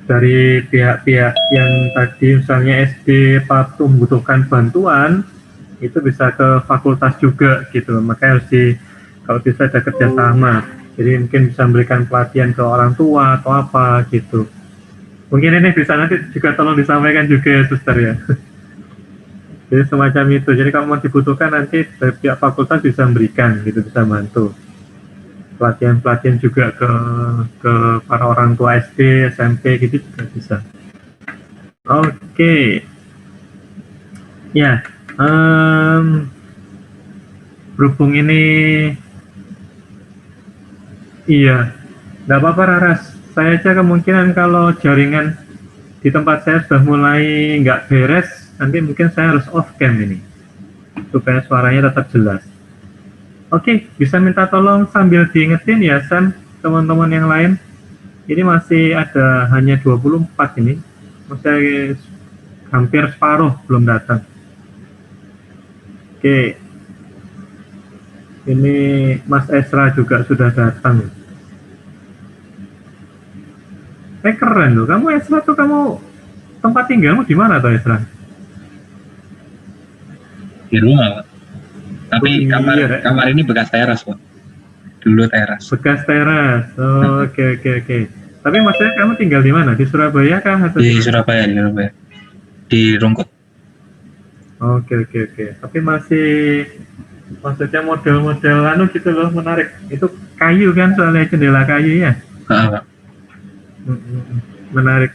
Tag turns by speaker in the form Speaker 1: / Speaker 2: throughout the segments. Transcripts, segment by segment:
Speaker 1: dari pihak-pihak yang tadi misalnya SD Papua membutuhkan bantuan, itu bisa ke fakultas juga gitu. Makanya harus kalau bisa ada kerjasama. Jadi mungkin bisa memberikan pelatihan ke orang tua atau apa gitu. Mungkin ini bisa nanti juga tolong disampaikan juga ya suster ya. Jadi semacam itu. Jadi kalau mau dibutuhkan nanti dari pihak fakultas bisa memberikan gitu, bisa bantu. Pelatihan-pelatihan juga ke para orang tua SD, SMP gitu juga bisa. Oke. Ya, berhubung ini iya, nggak apa-apa Raras. Saya aja kemungkinan kalau jaringan di tempat saya sudah mulai nggak beres, nanti mungkin saya harus off cam ini supaya suaranya tetap jelas. Oke, bisa minta tolong sambil diingetin ya Sam, teman-teman yang lain. Ini masih ada hanya 24 ini, masih hampir separuh belum datang. Oke, ini Mas Esra juga sudah datang. Keren loh, kamu Esra tuh kamu tempat tinggalmu di mana tuh Esra?
Speaker 2: Di rumah, Pak. Tapi
Speaker 1: iya,
Speaker 2: kamar ini bekas teras, Pak. Dulu teras.
Speaker 1: Bekas teras. Oh, oke. Tapi maksudnya kamu tinggal di mana? Di Surabaya kah atau
Speaker 2: di Surabaya, di Surabaya. Di Rungkut.
Speaker 1: Oke. Tapi masih maksudnya model-model anu gitu loh, menarik. Itu kayu kan soalnya jendela kayu ya?
Speaker 2: Pak.
Speaker 1: Menarik.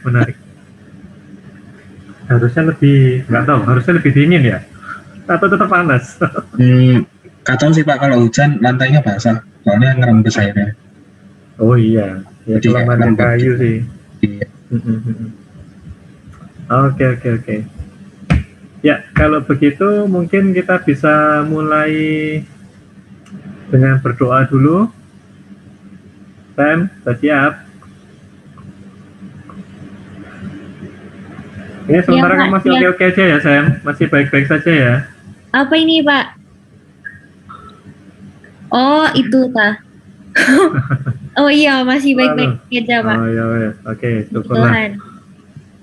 Speaker 1: Harusnya lebih, nggak tahu, harusnya lebih dingin ya? Atau tetap panas?
Speaker 2: Kacau sih Pak, kalau hujan lantainya basah, soalnya ngerembes airnya.
Speaker 1: Oh iya, ya kelemahan kayu gitu sih.
Speaker 2: Iya.
Speaker 1: Oke. Ya, kalau begitu mungkin kita bisa mulai dengan berdoa dulu. Sam, sudah siap? Ini sementara kamu masih oke-oke aja ya, Sam? Masih baik-baik saja ya?
Speaker 3: Apa ini, Pak? Oh, itu, Pak. Oh iya, masih baik-baik aja, Pak.
Speaker 1: Oh iya. Oke, syukurlah.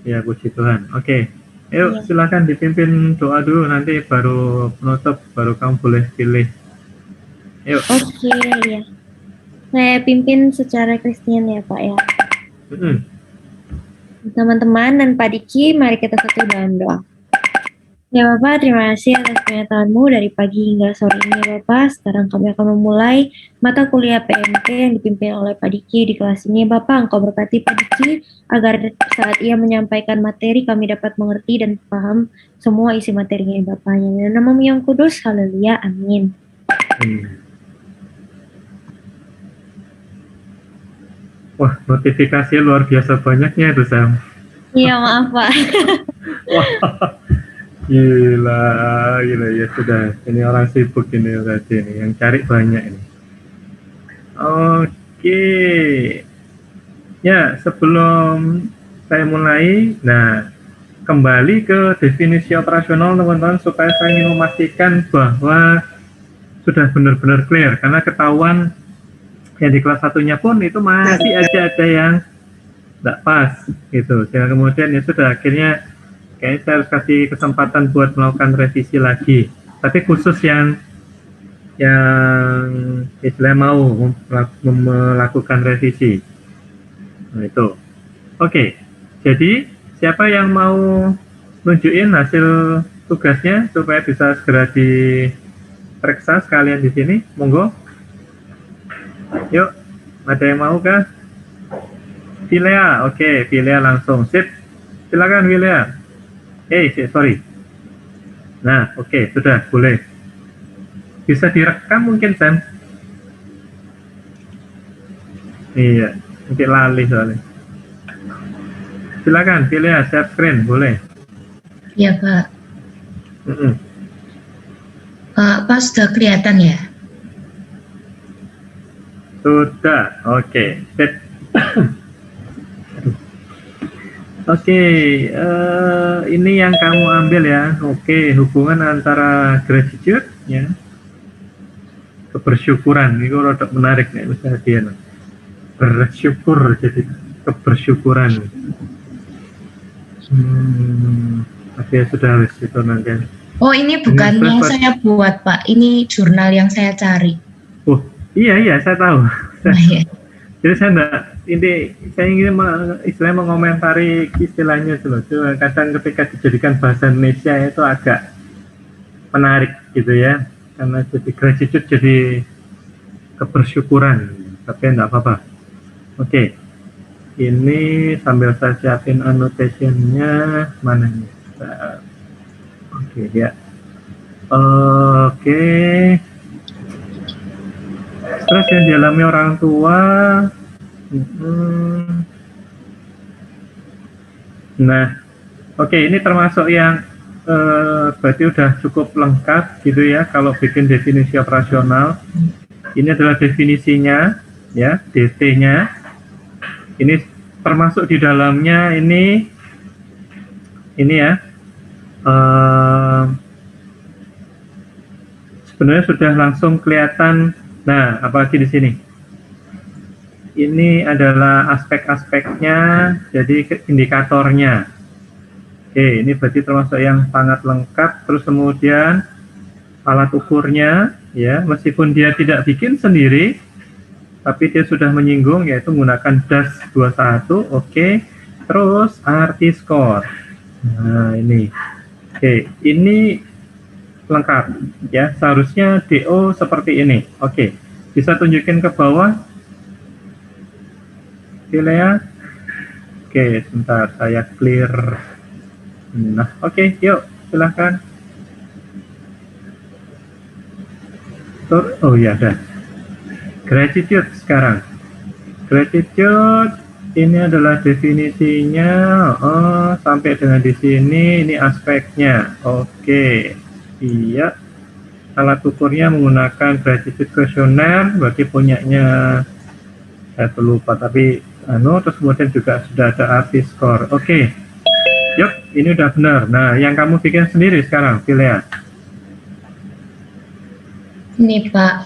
Speaker 1: Ya, puji Tuhan. Oke. Yuk, silakan dipimpin doa dulu, nanti baru penutup, baru kamu boleh pilih. Yuk.
Speaker 3: Oke, ya. Saya pimpin secara Kristen ya, Pak ya. Teman-teman dan Pak Diki, mari kita satu dalam doa. Ya Bapak, terima kasih atas pengetahuanmu dari pagi hingga sore ini ya Bapak. Sekarang kami akan memulai mata kuliah PMK yang dipimpin oleh Pak Diki di kelas ini. Bapak, Engkau berkati Pak Diki agar saat ia menyampaikan materi kami dapat mengerti dan paham semua isi materinya ya Bapak. Dalam nama-Mu yang kudus, haleluya, amin.
Speaker 1: Wah, notifikasi luar biasa banyaknya itu Sam.
Speaker 3: Iya, maaf Pak.
Speaker 1: Wah, gila ya sudah. Ini orang sibuk ini tadi ini, yang cari banyak ini. Oke. Ya, sebelum saya mulai, nah kembali ke definisi operasional teman-teman supaya saya ingin memastikan bahwa sudah benar-benar clear karena ketahuan yang di kelas satunya pun itu masih aja ada yang tidak pas gitu. Sehingga kemudian ya sudah akhirnya kayaknya saya harus kasih kesempatan buat melakukan revisi lagi. Tapi khusus yang istilahnya mau melakukan revisi. Nah itu. Oke. Jadi siapa yang mau nunjukin hasil tugasnya supaya bisa segera diperiksa sekalian di sini? Monggo. Yuk, ada yang mau kah? Vilea, oke, Vilea langsung. Sip, silakan Vilea. Sorry. Nah, oke, sudah, boleh. Bisa direkam mungkin, Sam? Iya, mungkin lali soalnya. Silakan, Vilea, share screen, boleh.
Speaker 4: Iya, Pak. Pak, sudah kelihatan ya?
Speaker 1: Sudah, oke. Oke, ini yang kamu ambil ya. Oke, hubungan antara gratitude ya, kebersyukuran. Ini rada menarik nih, misalnya dia bersyukur jadi kebersyukuran. Oke, sudah habis itu nanti.
Speaker 4: Oh, ini bukan yang saya buat, Pak. Ini jurnal yang saya cari.
Speaker 1: Oh, iya, saya tahu.
Speaker 4: Oh, iya.
Speaker 1: Jadi saya ingin istilahnya mengomentari istilahnya itu loh. Kadang ketika dijadikan bahasa Indonesia itu agak menarik gitu ya. Karena jadi gratitude jadi kebersyukuran. Tapi enggak apa-apa. Oke. Ini sambil saya siapin annotation-nya mana nih? Oke, ya. Oke. Stres yang dialami orang tua. Nah, oke, ini termasuk yang berarti udah cukup lengkap gitu ya kalau bikin definisi operasional. Ini adalah definisinya, ya, DT-nya. Ini termasuk di dalamnya ini ya. Sebenarnya sudah langsung kelihatan. Nah, apalagi di sini. Ini adalah aspek-aspeknya, jadi indikatornya. Oke, ini berarti termasuk yang sangat lengkap. Terus kemudian alat ukurnya, ya, meskipun dia tidak bikin sendiri, tapi dia sudah menyinggung yaitu menggunakan DAS 21. Oke. Terus arti score. Nah, ini. Oke, ini lengkap ya. Seharusnya DO seperti ini. Oke. Bisa tunjukin ke bawah. Lea. Oke, sebentar saya clear. Nah, oke, yuk silahkan. Oh ya, ada. Gratitude sekarang. Gratitude ini adalah definisinya. Oh, sampai dengan di sini ini aspeknya. Oke. Iya. Alat ukurnya menggunakan gratitude questionnaire, berarti punyanya saya lupa, tapi terus kemudian juga sudah ada arti score. Oke. Yuk, ini udah benar. Nah, yang kamu bikin sendiri sekarang, Vilea.
Speaker 4: Ini, Pak.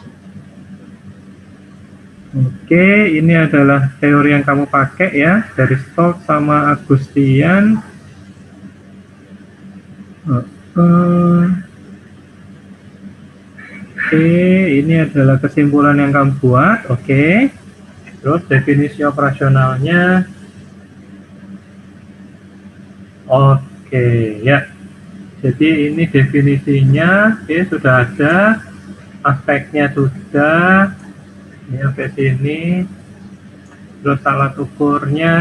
Speaker 1: Oke, ini adalah teori yang kamu pakai ya, dari Stoltz sama Agustian. Oke, ini adalah kesimpulan yang kamu buat. Oke. Terus definisi operasionalnya. Oke, ya. Jadi ini definisinya, oke, sudah ada. Aspeknya sudah. Ini sampai sini. Terus alat ukurnya.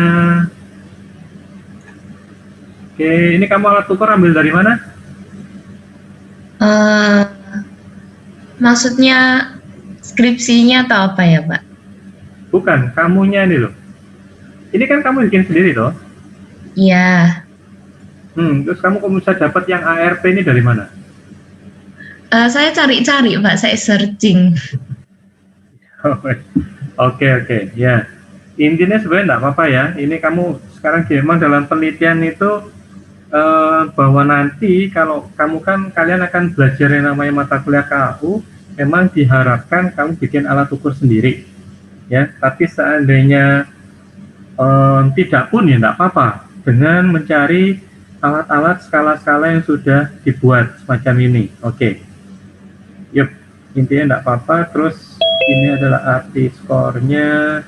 Speaker 1: Oke, ini kamu alat ukur ambil dari mana?
Speaker 4: Maksudnya skripsinya atau apa ya, Pak?
Speaker 1: Bukan, kamunya ini loh. Ini kan kamu bikin sendiri loh.
Speaker 4: Iya.
Speaker 1: Terus kamu bisa dapat yang ARP ini dari mana?
Speaker 4: Saya cari-cari, Pak. Saya searching.
Speaker 1: Oke, ya. Intinya sebenarnya enggak apa-apa ya. Ini kamu sekarang memang dalam penelitian itu bahwa nanti kalau kalian akan belajar yang namanya mata kuliah KAU, memang diharapkan kamu bikin alat ukur sendiri. Ya, tapi seandainya tidak pun ya enggak apa-apa dengan mencari alat-alat skala-skala yang sudah dibuat semacam ini. Oke. Yup, intinya enggak apa-apa. Terus ini adalah arti skornya.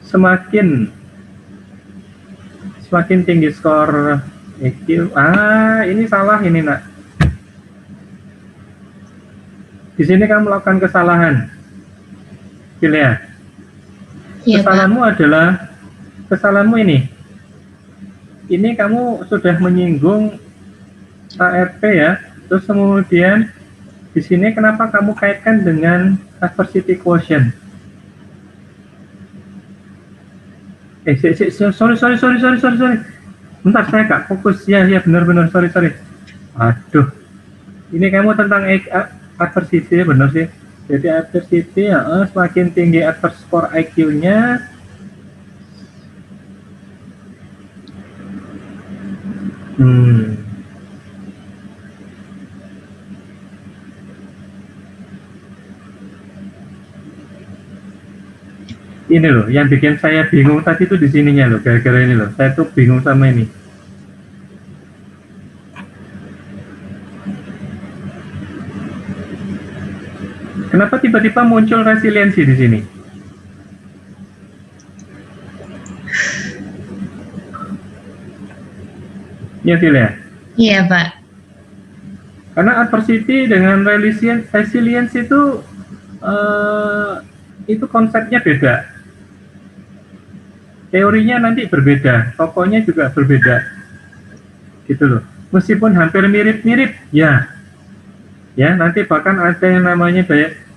Speaker 1: Semakin tinggi skor EQ. Ini salah ini, Nak. Di sini kamu melakukan kesalahan. Pilih.
Speaker 4: Iya,
Speaker 1: Kesalahanmu ini. Ini kamu sudah menyinggung ARP ya. Terus kemudian di sini kenapa kamu kaitkan dengan adversity quotient? Sorry. Bentar, saya nggak fokus. Ya, benar. Sorry. Aduh. Ini kamu tentang adversity, benar sih. Jadi adversity, semakin tinggi adverse score IQ-nya, ini loh, yang bikin saya bingung tadi tuh di sininya loh, gara-gara ini loh. Saya tuh bingung sama ini. Kenapa tiba-tiba muncul resiliensi di sini? Ya, Phil ya?
Speaker 4: Iya, Pak.
Speaker 1: Karena adversity dengan resilience itu konsepnya beda. Teorinya nanti berbeda, tokohnya juga berbeda. Gitu loh. Meskipun hampir mirip-mirip, ya. Ya, nanti bahkan ada yang namanya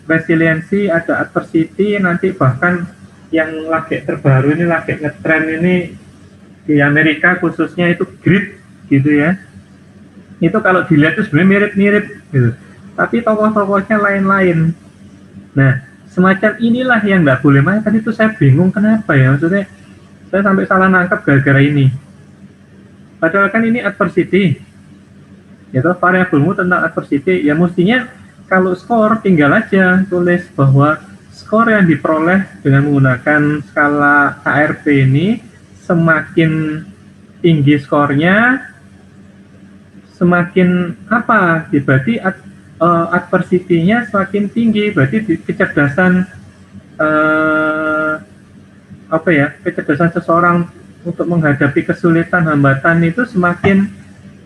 Speaker 1: resiliensi, ada adversity, nanti bahkan yang lagi terbaru ini, lagi ngetren ini di Amerika khususnya itu grit, gitu ya. Itu kalau dilihat itu sebenarnya mirip-mirip gitu. Tapi tokoh-tokohnya lain-lain. Nah, semacam inilah yang nggak boleh. Makanya tadi itu saya bingung kenapa ya, maksudnya saya sampai salah nangkap gara-gara ini. Padahal kan ini adversity, ya toh, variabelmu tentang adversity, ya mestinya kalau skor tinggal aja tulis bahwa skor yang diperoleh dengan menggunakan skala KRP ini semakin tinggi skornya, semakin apa? Berarti adversity-nya semakin tinggi, berarti kecerdasan kecerdasan seseorang untuk menghadapi kesulitan hambatan itu semakin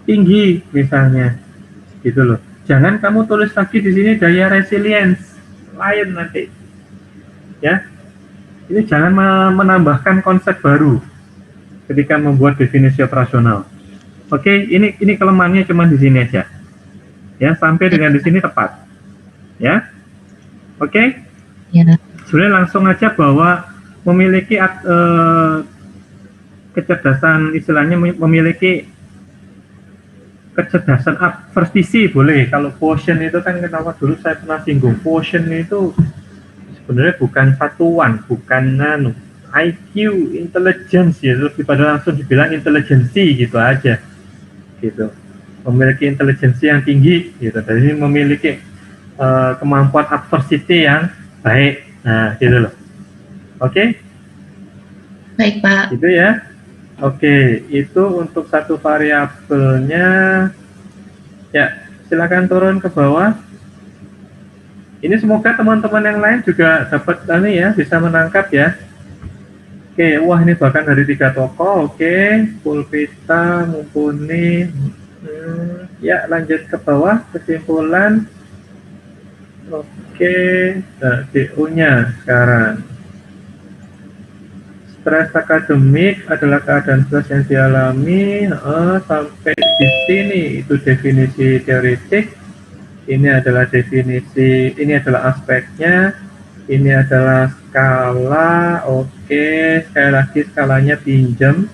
Speaker 1: tinggi misalnya, gitu loh. Jangan kamu tulis lagi di sini daya resilience lain nanti, ya. Ini jangan menambahkan konsep baru ketika membuat definisi operasional. Oke, ini kelemahannya cuma di sini aja. Ya, sampai dengan di sini tepat. Ya. Oke?
Speaker 4: Ya.
Speaker 1: Sebenarnya langsung aja bahwa memiliki kecerdasan, istilahnya memiliki kecerdasan adversity boleh. Kalau quotient itu kan kenapa dulu saya pernah singgung. Quotient itu sebenarnya bukan satuan, bukan IQ, intelligence ya, lebih pada langsung dibilang intelijensi gitu aja. Gitu, memiliki intelijensi yang tinggi gitu, dan ini memiliki kemampuan adversity yang baik, nah gitu loh. Oke?
Speaker 4: Baik, Pak.
Speaker 1: Gitu ya. Oke, itu untuk satu variabelnya. Ya, silakan turun ke bawah. Ini semoga teman-teman yang lain juga dapat ini ya, bisa menangkap ya. Oke, wah ini bahkan dari 3 tokoh. Oke, pulpita mumpuni. Ya, lanjut ke bawah, kesimpulan. Oke, DO-nya sekarang. Stres akademik adalah keadaan stres yang dialami. Sampai di sini itu definisi teoretik. Ini adalah definisi, ini adalah aspeknya. Ini adalah skala, oke, sekali lagi skalanya pinjam.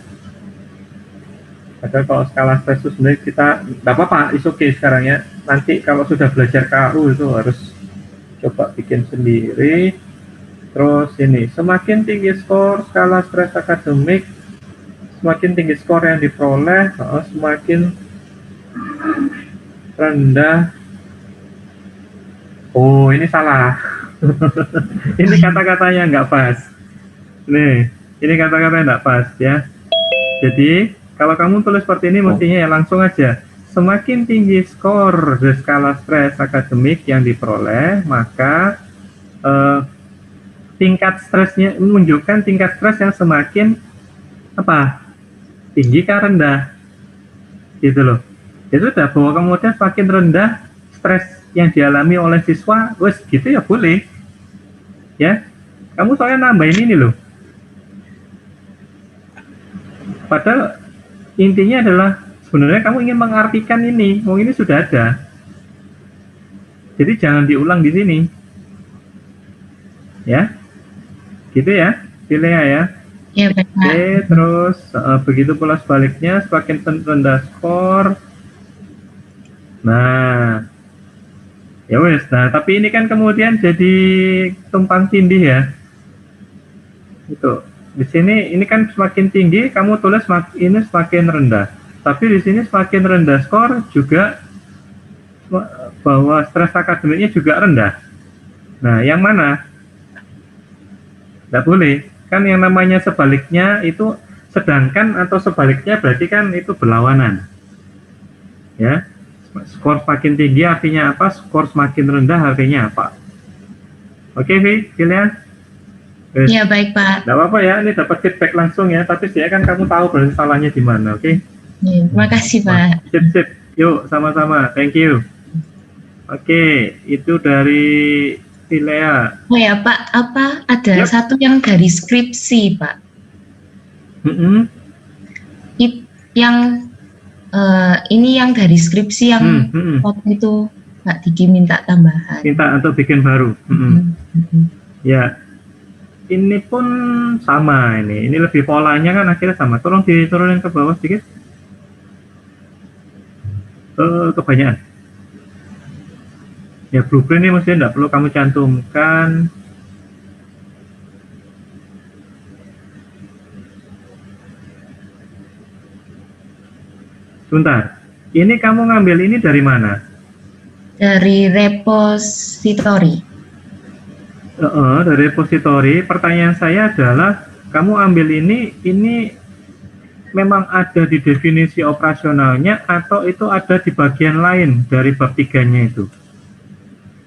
Speaker 1: Padahal kalau skala stres itu sebenarnya kita, nggak apa-apa, is oke sekarang ya. Nanti kalau sudah belajar KU itu harus coba bikin sendiri. Terus ini, semakin tinggi skor skala stres akademik, semakin tinggi skor yang diperoleh, semakin rendah. Oh, ini salah. Ini kata-katanya nggak pas. Nih, ini kata-katanya nggak pas ya. Jadi, kalau kamu tulis seperti ini, mestinya ya langsung aja. Semakin tinggi skor dari skala stres akademik yang diperoleh, maka tingkat stresnya menunjukkan tingkat stres yang semakin apa? Tinggi kah rendah? Gitu loh. Itu udah bahwa kemudian semakin rendah stres yang dialami oleh siswa, wes gitu ya boleh. Ya, kamu soalnya nambahin ini loh. Padahal intinya adalah sebenarnya kamu ingin mengartikan ini, ini sudah ada. Jadi jangan diulang di sini. Ya, gitu ya, pilih ya.
Speaker 4: Ya, Pak.
Speaker 1: Oke, terus begitu pula sebaliknya, semakin rendah skor. Nah, ya wes. Nah, tapi ini kan kemudian jadi tumpang tindih ya. Itu. Di sini ini kan semakin tinggi, kamu tulis ini semakin rendah. Tapi di sini semakin rendah skor juga bahwa stres akademiknya juga rendah. Nah, yang mana? Tidak boleh. Kan yang namanya sebaliknya itu sedangkan atau sebaliknya berarti kan itu berlawanan. Ya. Skor semakin tinggi artinya apa? Skor semakin rendah artinya apa? Oke, Vi, Kilian?
Speaker 4: Ya, baik, Pak.
Speaker 1: Nggak apa-apa ya, ini dapat feedback langsung ya, tapi saya kan kamu tahu berarti salahnya di mana, oke?
Speaker 4: Ya, terima kasih, Pak.
Speaker 1: Sip, sip. Yuk, sama-sama. Thank you. Oke, itu dari Tilea.
Speaker 4: Oh ya, Pak, apa ada
Speaker 1: Yap.
Speaker 4: satu yang dari skripsi, Pak? Yang ini yang dari skripsi yang waktu itu Pak Diki minta tambahan.
Speaker 1: Minta untuk bikin baru. Ya, ini pun sama ini. Ini lebih polanya kan akhirnya sama. Tolong diturunin ke bawah sedikit. Kebanyakan. Ya, blueprint ini mestinya tidak perlu kamu cantumkan. Sebentar, ini kamu ngambil ini dari mana?
Speaker 4: Dari repository.
Speaker 1: Dari repository. Pertanyaan saya adalah, kamu ambil ini memang ada di definisi operasionalnya atau itu ada di bagian lain dari bab 3-nya itu?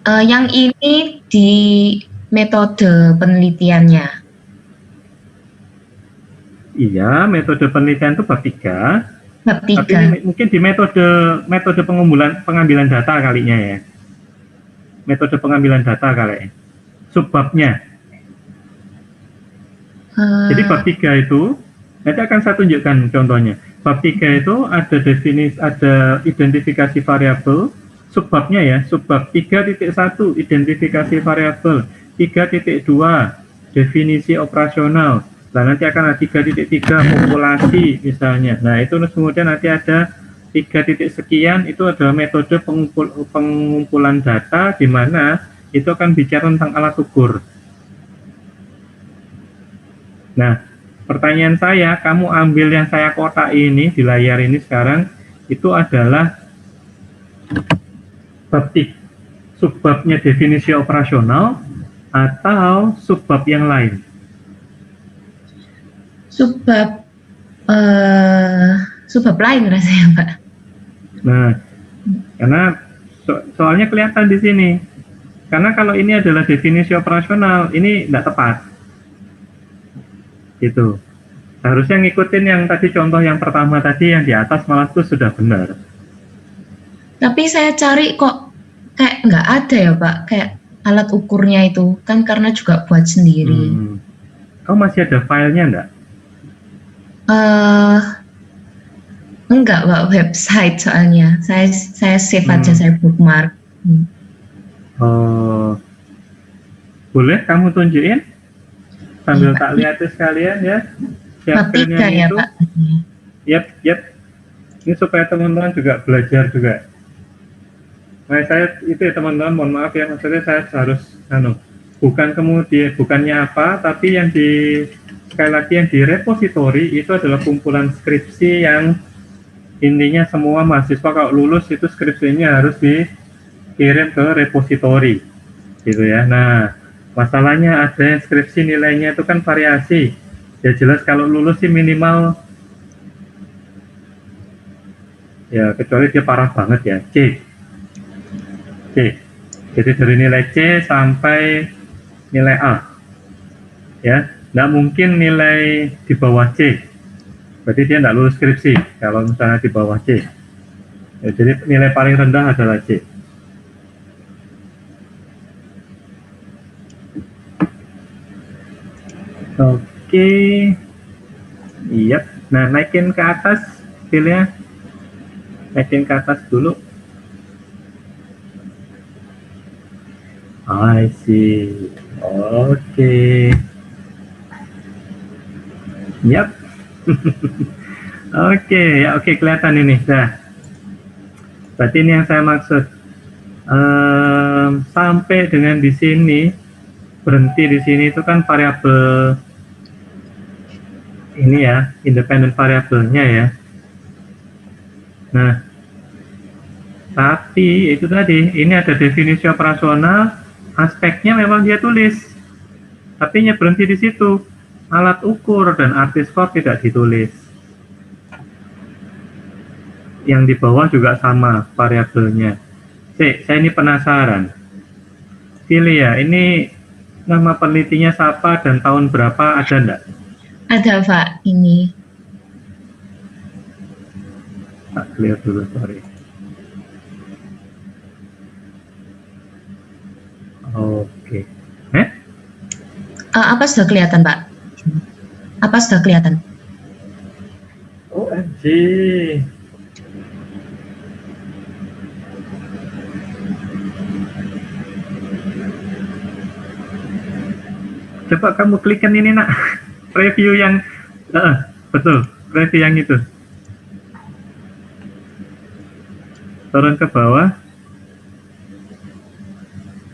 Speaker 4: Yang ini di metode penelitiannya.
Speaker 1: Iya, metode penelitian itu bab 3.
Speaker 4: Bab 3.
Speaker 1: Tapi ini mungkin di metode pengambilan data kalinya ya. Metode pengambilan data kali. Subbabnya. Jadi bab 3 itu, nanti akan saya tunjukkan contohnya. Bab 3 itu ada definisi, ada identifikasi variabel. Subbabnya ya, subbab 3.1 identifikasi variabel, 3.2 definisi operasional. Nah, nanti akan ada 3.3 populasi misalnya. Nah, itu kemudian nanti ada 3 sekian, itu adalah metode pengumpulan data di mana itu akan bicara tentang alat ukur. Nah, pertanyaan saya, kamu ambil yang saya kotak ini di layar ini sekarang, itu adalah subbabnya definisi operasional atau subbab yang lain?
Speaker 4: Subbab lain rasanya, Pak.
Speaker 1: Nah, karena soalnya kelihatan di sini. Karena kalau ini adalah definisi operasional, ini tidak tepat. Gitu. Harusnya ngikutin yang tadi contoh yang pertama tadi yang di atas malah itu sudah benar.
Speaker 4: Tapi saya cari kok kayak nggak ada ya, Pak, kayak alat ukurnya itu kan karena juga buat sendiri.
Speaker 1: Kamu masih ada filenya enggak?
Speaker 4: Enggak, Pak, website soalnya. Saya save aja, saya bookmark.
Speaker 1: Boleh kamu tunjukin sambil tak lihat sekalian ya.
Speaker 4: Bab 3 ya, Pak.
Speaker 1: Yap. Ini supaya teman-teman juga belajar juga. Nah, saya itu ya teman-teman, mohon maaf ya, maksudnya saya harus bukannya apa, tapi yang sekali lagi yang di repository itu adalah kumpulan skripsi yang intinya semua mahasiswa kalau lulus itu skripsinya harus dikirim ke repository gitu ya. Nah, masalahnya ada yang skripsi nilainya itu kan variasi. Ya jelas kalau lulus sih minimal ya, kecuali dia parah banget ya, C. Jadi dari nilai C sampai nilai A. Ya, nggak mungkin nilai di bawah C. Berarti dia nggak lulus skripsi kalau misalnya di bawah C. Ya, jadi nilai paling rendah adalah C. Oke. Iya. Nah, naikin ke atas filenya. Naikin ke atas dulu. I see. Oke. Yap. Oke, kelihatan ini. Nah, berarti ini yang saya maksud. Sampai dengan di sini, berhenti di sini itu kan variabel ini ya, independen variabelnya ya. Nah, tapi itu tadi, ini ada definisi operasional, aspeknya memang dia tulis, tapi berhenti di situ. alat ukur dan arti skor tidak ditulis. Yang di bawah juga sama variabelnya. Saya ini penasaran. Pilih ya, ini nama penelitinya siapa dan tahun berapa, ada enggak?
Speaker 4: Ada Pak, ini.
Speaker 1: Tak clear dulu, sorry. Oke.
Speaker 4: Apa sudah kelihatan Pak? Apa sudah kelihatan?
Speaker 1: OMG. Coba kamu klikkan ini nak, review yang, betul, review yang itu. Turun ke bawah.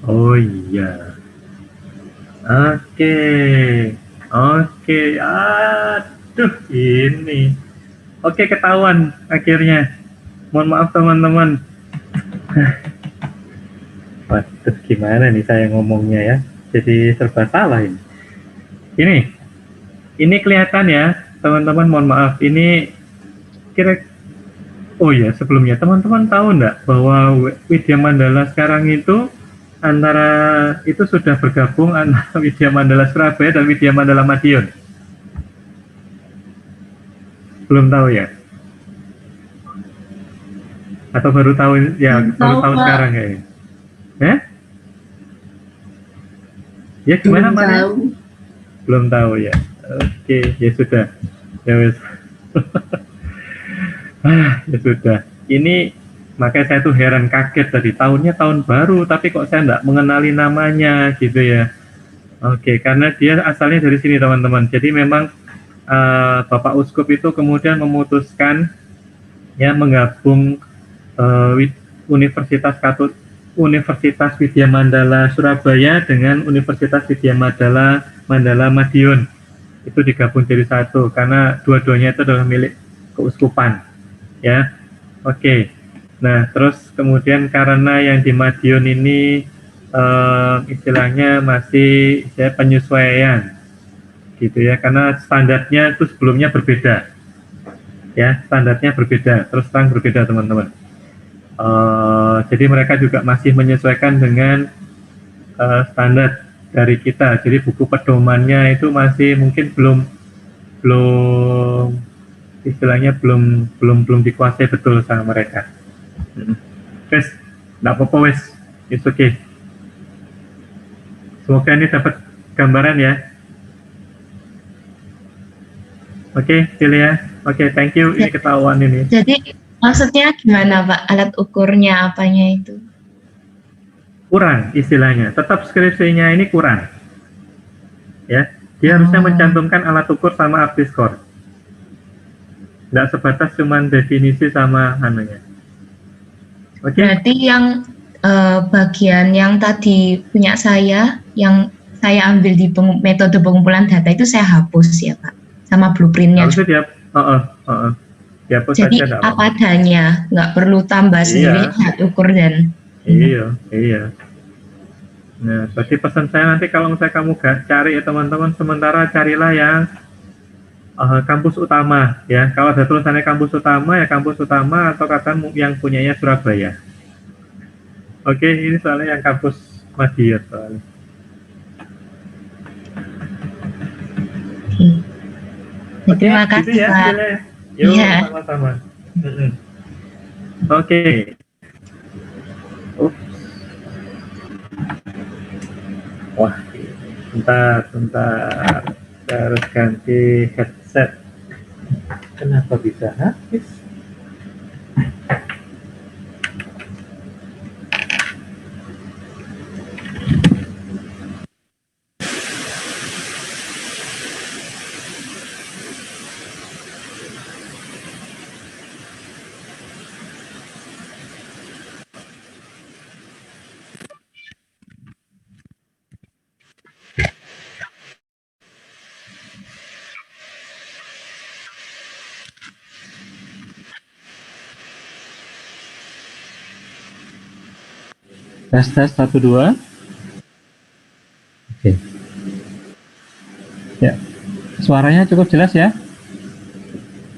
Speaker 1: Oh iya. Oke. Aduh, ini. Oke, ketahuan akhirnya. Mohon maaf teman-teman. Waduh, gimana nih saya ngomongnya ya? Jadi serba salah ini. Ini kelihatan ya, teman-teman. Mohon maaf. Ini oh ya, sebelumnya teman-teman tahu enggak bahwa Widya Mandala sekarang itu sudah bergabung antara Widya Mandala Surabaya dan Widya Mandala Madiun? Belum tahu ya? Atau baru tahu ya? Baru tahu sekarang ya? Ya gimana Maria? Belum tahu ya. Oke, ya sudah. Ya wes. Ya sudah. Ini makanya saya tuh heran, kaget tadi, tahunnya tahun baru tapi kok saya enggak mengenali namanya gitu ya. Oke, karena dia asalnya dari sini teman-teman. Jadi memang Bapak Uskup itu kemudian memutuskan ya menggabung Universitas Widya Mandala Surabaya dengan Universitas Widya Mandala Madiun. Itu digabung jadi satu karena dua-duanya itu adalah milik keuskupan. Ya, oke. Nah, terus kemudian karena yang di Madiun ini istilahnya masih penyesuaian, gitu ya, karena standarnya itu sebelumnya berbeda, ya, standarnya berbeda, terus terang berbeda teman-teman. Jadi mereka juga masih menyesuaikan dengan standar dari kita. Jadi buku pedomannya itu masih mungkin belum istilahnya belum dikuasai betul sama mereka. Wes, nggak apa-apa wes, it's okay. Semoga ini dapat gambaran ya. Oke, Celia. Oke, thank you. Ini ketahuan ini.
Speaker 4: Jadi maksudnya gimana Pak? Alat ukurnya apanya itu?
Speaker 1: Kurang istilahnya. Tetap skripsinya ini kurang. Ya, dia harusnya mencantumkan alat ukur sama arti skor. Nggak sebatas cuman definisi sama anunya. Oke.
Speaker 4: Berarti yang bagian yang tadi punya saya, yang saya ambil di metode pengumpulan data itu saya hapus ya Pak, sama blueprintnya.
Speaker 1: Harusnya dihapus.
Speaker 4: Jadi saja, apa adanya, nggak perlu tambah sendiri alat ukur dan.
Speaker 1: Iya. Nah, berarti pesan saya nanti kalau misalnya kamu cari ya teman-teman, sementara carilah yang kampus utama ya. Kalau ada tulisannya kampus utama ya kampus utama, atau kata yang punyanya Surabaya. Oke, ini soalnya yang kampus Madiun soalnya.
Speaker 4: Terima kasih
Speaker 1: gitu ya,
Speaker 4: Pak.
Speaker 1: Yuk, sama-sama. Oke. Wah, bentar. Saya harus ganti headset. Kenapa bisa habis? Tes 1 2. Oke. Ya. Suaranya cukup jelas ya?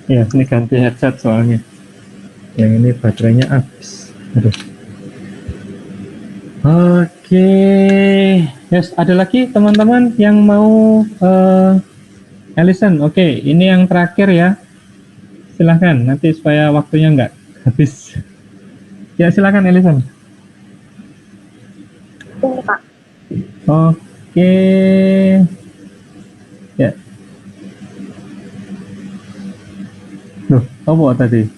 Speaker 1: Ya, ini ganti headset soalnya. Yang ini baterainya habis. Aduh. Oke, yes, ada lagi teman-teman yang mau Alison. Oke, ini yang terakhir ya. Silahkan, nanti supaya waktunya nggak habis. Ya, silahkan Alison.
Speaker 3: Ini Pak.
Speaker 1: Oke, ya. Loh, apa tadi?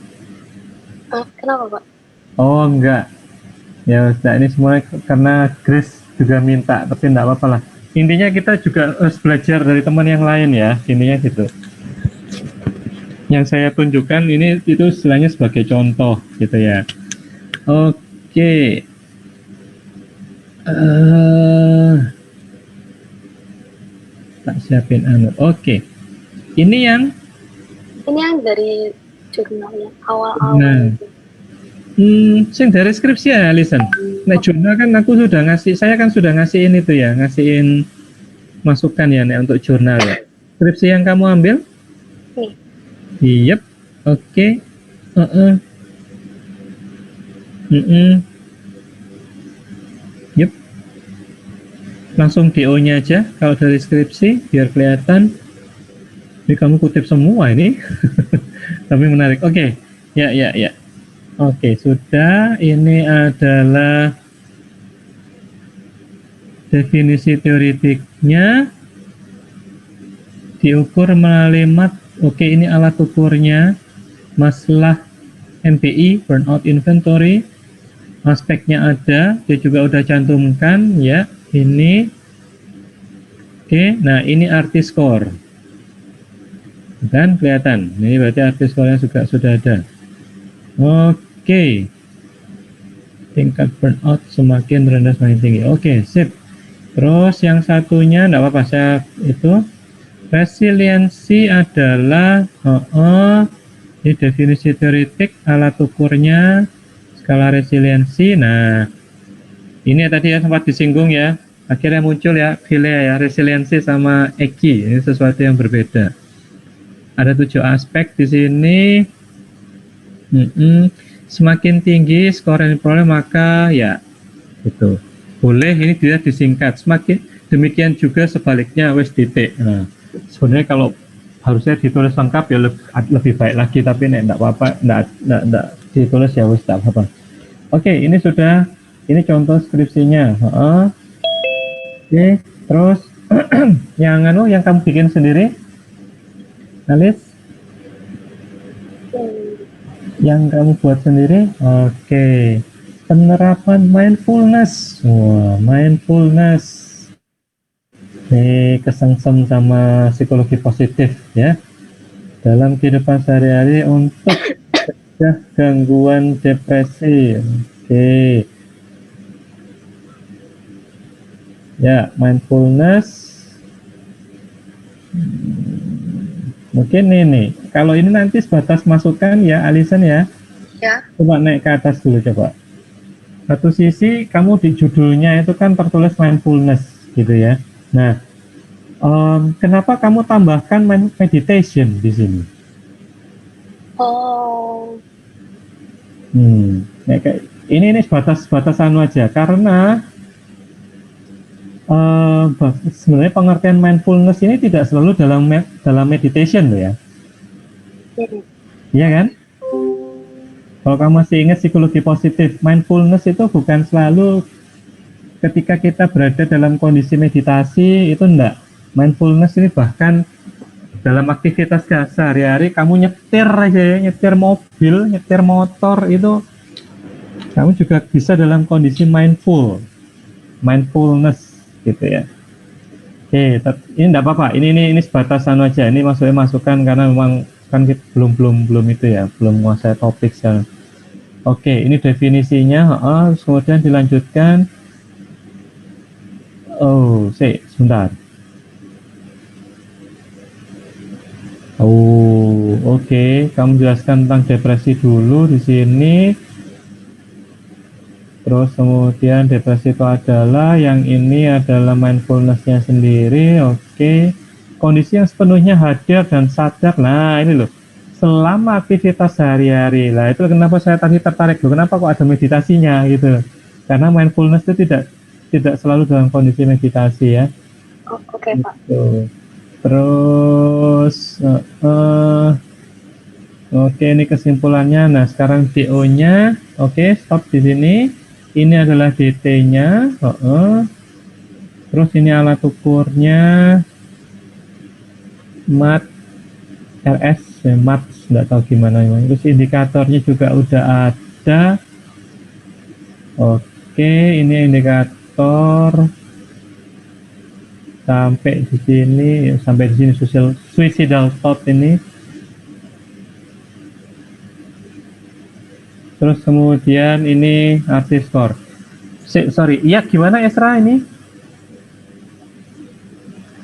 Speaker 3: Kenapa Pak?
Speaker 1: Oh, enggak. Ya, sudah ini semua karena Grace juga minta, tapi enggak apa-apa lah. Intinya kita juga harus belajar dari teman yang lain ya, intinya gitu. Yang saya tunjukkan ini itu istilahnya sebagai contoh gitu ya. Oke. Tak siapin anu. Oke. Ini yang
Speaker 3: dari jurnalnya
Speaker 1: Nah.
Speaker 3: awal-awal.
Speaker 1: Sing dari skripsi ya, Alison. Nek jurnal kan aku sudah ngasih, saya kan sudah ngasihin itu ya, ngasihin masukan ya nek untuk jurnal ya. Skripsi yang kamu ambil? Yep. Oke. Yep. Langsung DO-nya aja kalau dari skripsi biar kelihatan. Ini kamu kutip semua ini. Tapi menarik. Oke. Ya. Oke, sudah. Ini adalah definisi teoretiknya. Diukur melalui mat. Oke, ini alat ukurnya. Masalah MPI, burnout inventory. Aspeknya ada. Dia juga udah cantumkan ya. Ini. Oke, nah ini arti score. Kan kelihatan. Ini berarti arti score-nya juga sudah ada. Oke. Tingkat burnout semakin rendah semakin tinggi. Oke, sip. Terus yang satunya enggak apa-apa, saya itu resiliensi adalah ini definisi teoretik, alat ukurnya skala resiliensi. Nah, ini tadi ya sempat disinggung ya. Akhirnya muncul ya ya resiliensi sama EKI. Ini sesuatu yang berbeda. Ada 7 aspek di sini. Semakin tinggi skor yang diperoleh maka ya itu boleh ini dia disingkat. Semakin demikian juga sebaliknya wes titik. Nah, sebenarnya kalau harusnya ditulis lengkap ya lebih baik lagi, tapi enggak apa-apa, enggak ditulis ya wes enggak apa-apa. Oke, ini sudah, ini contoh skripsinya. Oke, terus yang kamu bikin sendiri, Alis? Yang kamu buat sendiri. Oke. Penerapan mindfulness. Wah, mindfulness. Ini kesengsem sama psikologi positif ya. Dalam kehidupan sehari-hari untuk mencegah gangguan depresi. Oke. Ya, mindfulness. Mungkin ini, kalau ini nanti sebatas masukan ya, Alison ya.
Speaker 3: Ya.
Speaker 1: Coba naik ke atas dulu coba. Satu sisi kamu di judulnya itu kan tertulis mindfulness gitu ya. Nah, kenapa kamu tambahkan meditation di sini? Ya, ini sebatas anu aja karena sebenarnya pengertian mindfulness ini tidak selalu dalam meditation loh ya. Iya kan? Kalau kamu masih ingat psikologi positif, mindfulness itu bukan selalu ketika kita berada dalam kondisi meditasi, itu enggak. Mindfulness ini bahkan dalam aktivitas sehari-hari, kamu nyetir aja ya, nyetir mobil, nyetir motor, itu kamu juga bisa dalam kondisi mindfulness gitu ya. Oke, ini enggak apa-apa. Ini sebatas anu aja. Ini masukan karena memang kan kita belum itu ya, belum menguasai topik sekarang. Oke, ini definisinya. Kemudian dilanjutkan. Sebentar. Oke. Kamu jelaskan tentang depresi dulu di sini. Terus kemudian depresi itu adalah, yang ini adalah mindfulness-nya sendiri. Oke. kondisi yang sepenuhnya hadir dan sadar. Nah, ini loh. Selama aktivitas sehari-hari. Lah, itu kenapa saya tadi tertarik loh. Kenapa kok ada meditasinya gitu. Karena mindfulness itu tidak selalu dalam kondisi meditasi ya.
Speaker 5: Oh, oke, Pak.
Speaker 1: Gitu. Terus oke, ini kesimpulannya. Nah, sekarang DO-nya. Oke, stop di sini. Ini adalah DT-nya. Terus ini alat ukurnya. MAT RS, MAT, nggak tahu gimana. Terus indikatornya juga udah ada. Oke, ini indikator. Sampai di sini suicidal thought ini. Terus kemudian ini artis score. Sorry, iya gimana Esra ini?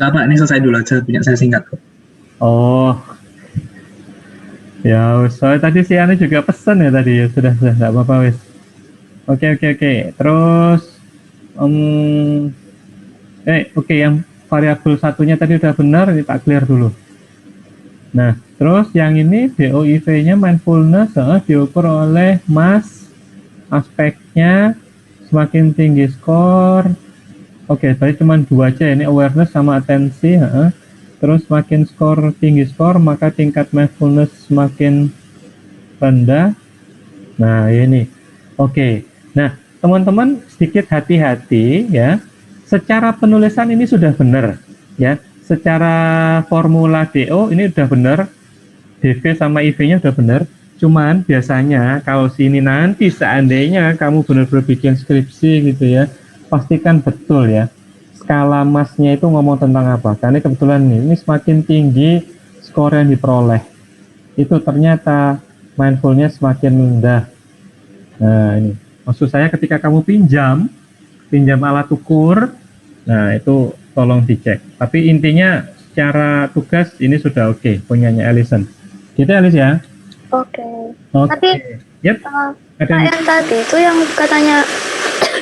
Speaker 2: Nah, Pak, ini selesai dulu aja, punya saya singkat kok.
Speaker 1: Oh, ya, soalnya tadi si Ane juga pesen ya tadi ya, sudah nggak apa-apa wes. Oke. Terus, oke, yang variabel satunya tadi udah benar, ini tak clear dulu. Nah, terus yang ini DOIV-nya mindfulness diukur oleh MAS, aspeknya semakin tinggi skor. Oke, tadi cuma 2 aja, ini awareness sama atensi. Terus semakin tinggi skor, maka tingkat mindfulness semakin rendah. Nah, ini. Oke. Nah, teman-teman sedikit hati-hati ya. Secara penulisan ini sudah benar ya. Secara formula DO ini udah benar. DV sama IV-nya udah benar. Cuman biasanya kalau sini nanti seandainya kamu benar-benar bikin skripsi gitu ya, pastikan betul ya. Skala MAS-nya itu ngomong tentang apa? Karena kebetulan ini semakin tinggi skor yang diperoleh, itu ternyata mindfulness semakin rendah. Nah, ini maksud saya ketika kamu pinjam alat ukur, nah itu tolong dicek. Tapi intinya secara tugas ini sudah oke, punyanya Alison. Gitu Alice ya?
Speaker 5: Oke. Tapi
Speaker 1: yep.
Speaker 5: yang tadi itu yang katanya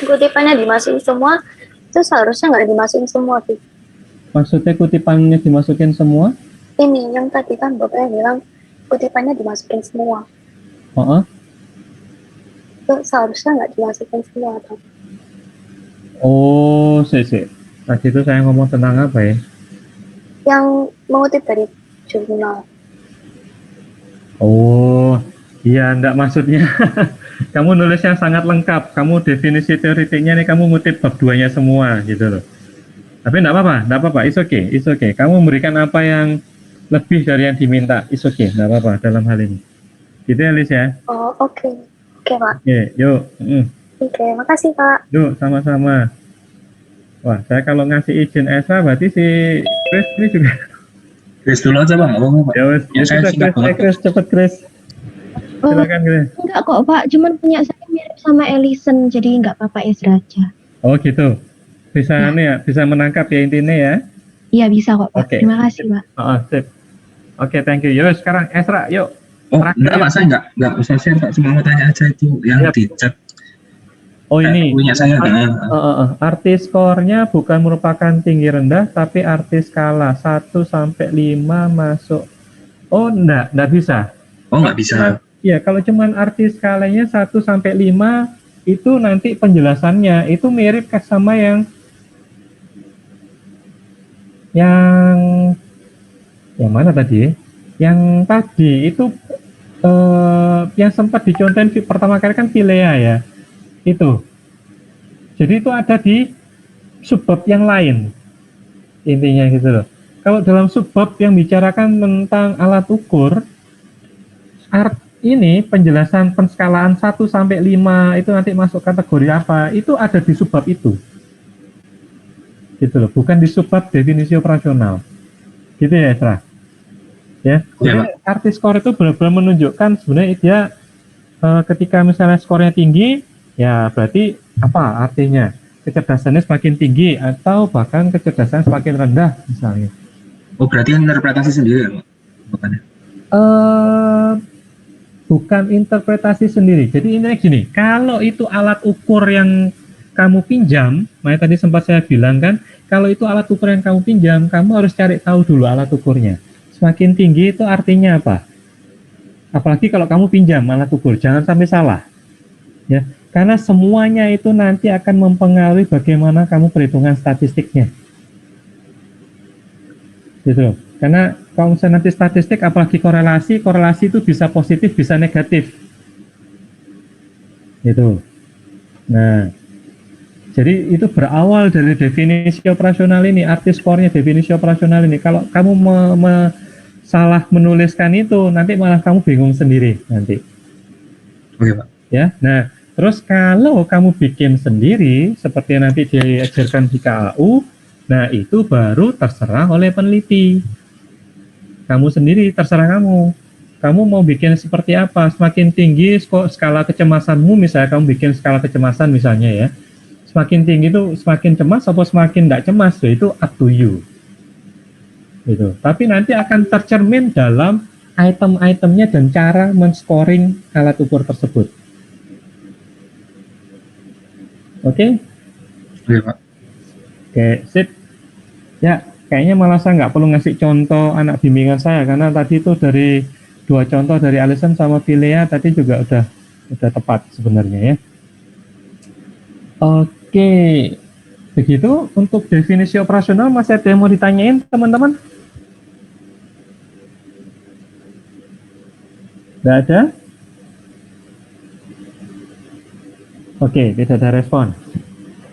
Speaker 5: kutipannya dimasukin semua, itu seharusnya nggak dimasukin semua sih.
Speaker 1: Maksudnya kutipannya dimasukin semua?
Speaker 5: Ini yang tadi kan Bapaknya bilang kutipannya dimasukin semua. Itu seharusnya nggak dimasukin semua atau?
Speaker 1: Oh, sih. Tadi itu saya ngomong tentang apa ya?
Speaker 5: Yang mengutip dari jurnal.
Speaker 1: Oh, iya, enggak maksudnya. Kamu nulisnya sangat lengkap. Kamu definisi teoritiknya nih, kamu ngutip bab 2-nya semua gitu loh. Tapi enggak apa-apa, it's okay. Kamu memberikan apa yang lebih dari yang diminta, it's okay, enggak apa-apa dalam hal ini. Gitu ya, Liz ya?
Speaker 5: Oh, oke, Pak.
Speaker 1: Oke, yuk.
Speaker 5: Oke, makasih Pak.
Speaker 1: Yuk, sama-sama. Wah, saya kalau ngasih izin Esa, berarti si Chris ini juga.
Speaker 2: Chris dulu aja Bang, Pak.
Speaker 1: Ya,
Speaker 2: saya singkat banget.
Speaker 1: Chris, cepet Chris. Silakan Chris.
Speaker 3: Enggak kok Pak, cuman punya saya mirip sama Ellison, jadi enggak apa-apa Ezra aja.
Speaker 1: Oh gitu. Bisa bisa menangkap ya intinya ya?
Speaker 3: Iya bisa kok Pak.
Speaker 1: Okay.
Speaker 3: Terima kasih Pak.
Speaker 1: Sip. Oke, thank you. Yuk sekarang Esra, yuk.
Speaker 2: Oh, enggak Pak, saya enggak usah share Pak, cuma mau tanya aja itu yang di chat.
Speaker 1: Oh ini.
Speaker 2: Punya saya
Speaker 1: arti skornya bukan merupakan tinggi rendah, tapi arti skala 1 sampai 5 masuk. Oh, enggak bisa.
Speaker 2: Oh, enggak bisa.
Speaker 1: Ya, kalau cuman arti skalanya 1 sampai 5 itu nanti penjelasannya itu mirip sama yang mana tadi? Yang tadi itu yang sempat dicontohin pertama kali kan Pilea ya. Itu. Jadi itu ada di subbab yang lain. Intinya gitu loh. Kalau dalam subbab yang bicarakan tentang alat ukur, ini penjelasan penskalaan 1 sampai 5 itu nanti masuk kategori apa, itu ada di subbab itu. Gitu loh, bukan di subbab definisi operasional. Gitu ya, Esra? Ya, arti skor itu benar-benar menunjukkan sebenarnya dia ketika misalnya skornya tinggi, ya berarti apa artinya? Kecerdasannya semakin tinggi atau bahkan kecerdasan semakin rendah misalnya.
Speaker 2: Oh, berarti yang interpretasi sendiri ya, Pak? Bukannya?
Speaker 1: Bukan interpretasi sendiri. Jadi ini gini, kalau itu alat ukur yang kamu pinjam, makanya tadi sempat saya bilang kan, kalau itu alat ukur yang kamu pinjam, kamu harus cari tahu dulu alat ukurnya. Semakin tinggi itu artinya apa? Apalagi kalau kamu pinjam alat ukur, jangan sampai salah. Ya, karena semuanya itu nanti akan mempengaruhi bagaimana kamu perhitungan statistiknya. Gitu. Karena kalau misalnya nanti statistik, apalagi korelasi itu bisa positif, bisa negatif. Gitu. Nah, jadi itu berawal dari definisi operasional ini, arti skornya definisi operasional ini. Kalau kamu salah menuliskan itu, nanti malah kamu bingung sendiri nanti.
Speaker 2: Oke, Pak.
Speaker 1: Ya, nah, terus kalau kamu bikin sendiri, seperti yang nanti diajarkan di KAU, nah itu baru terserah oleh peneliti. Kamu sendiri, terserah kamu. Kamu mau bikin seperti apa? Semakin tinggi skala kecemasanmu, misalnya kamu bikin skala kecemasan misalnya ya, semakin tinggi itu semakin cemas atau semakin tidak cemas, itu up to you. Gitu. Tapi nanti akan tercermin dalam item-itemnya dan cara men-scoring alat ukur tersebut. Oke?
Speaker 2: Oke, Pak.
Speaker 1: Oke, sip. Ya, kayaknya malah saya nggak perlu ngasih contoh anak bimbingan saya, karena tadi itu dari 2 contoh dari Alison sama Vilea tadi juga udah tepat sebenarnya ya. Oke, begitu untuk definisi operasional. Masih ada yang mau ditanyain teman-teman? Nggak ada? Oke, tidak ada respon.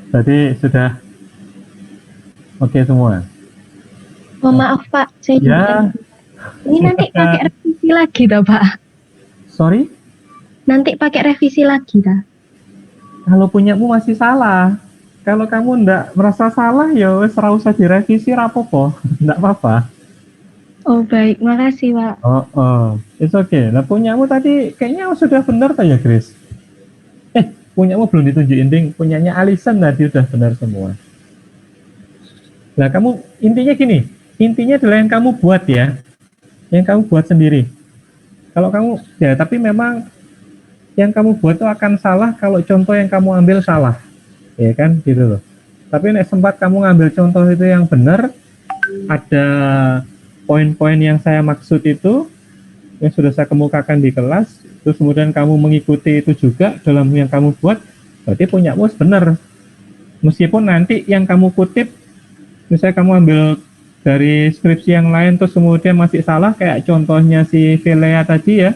Speaker 1: Berarti sudah oke semua.
Speaker 3: Oh, maaf Pak, saya
Speaker 1: Ya.
Speaker 3: ini nanti pakai revisi lagi toh Pak?
Speaker 1: Sorry?
Speaker 3: Nanti pakai revisi lagi dah.
Speaker 1: Kalau punyamu masih salah. Kalau kamu ndak merasa salah, ya wes ora usah direvisi, rapopo. Ndak apa-apa.
Speaker 3: Oh baik, makasih Pak.
Speaker 1: It's okay. Nah, punyamu tadi kayaknya sudah benar ya, Grace? Punyamu belum ditunjukin, Ding. Punyanya Alison tadi udah benar semua. Nah, kamu intinya gini. Intinya adalah yang kamu buat ya. Yang kamu buat sendiri. Kalau kamu, ya tapi memang yang kamu buat itu akan salah kalau contoh yang kamu ambil salah, ya kan, gitu loh. Tapi nek sempat kamu ngambil contoh itu yang benar, ada poin-poin yang saya maksud itu yang sudah saya kemukakan di kelas, terus kemudian kamu mengikuti itu juga dalam yang kamu buat, berarti punyamu benar. Meskipun nanti yang kamu kutip, misalnya kamu ambil dari skripsi yang lain terus kemudian masih salah, kayak contohnya si Vilea tadi ya,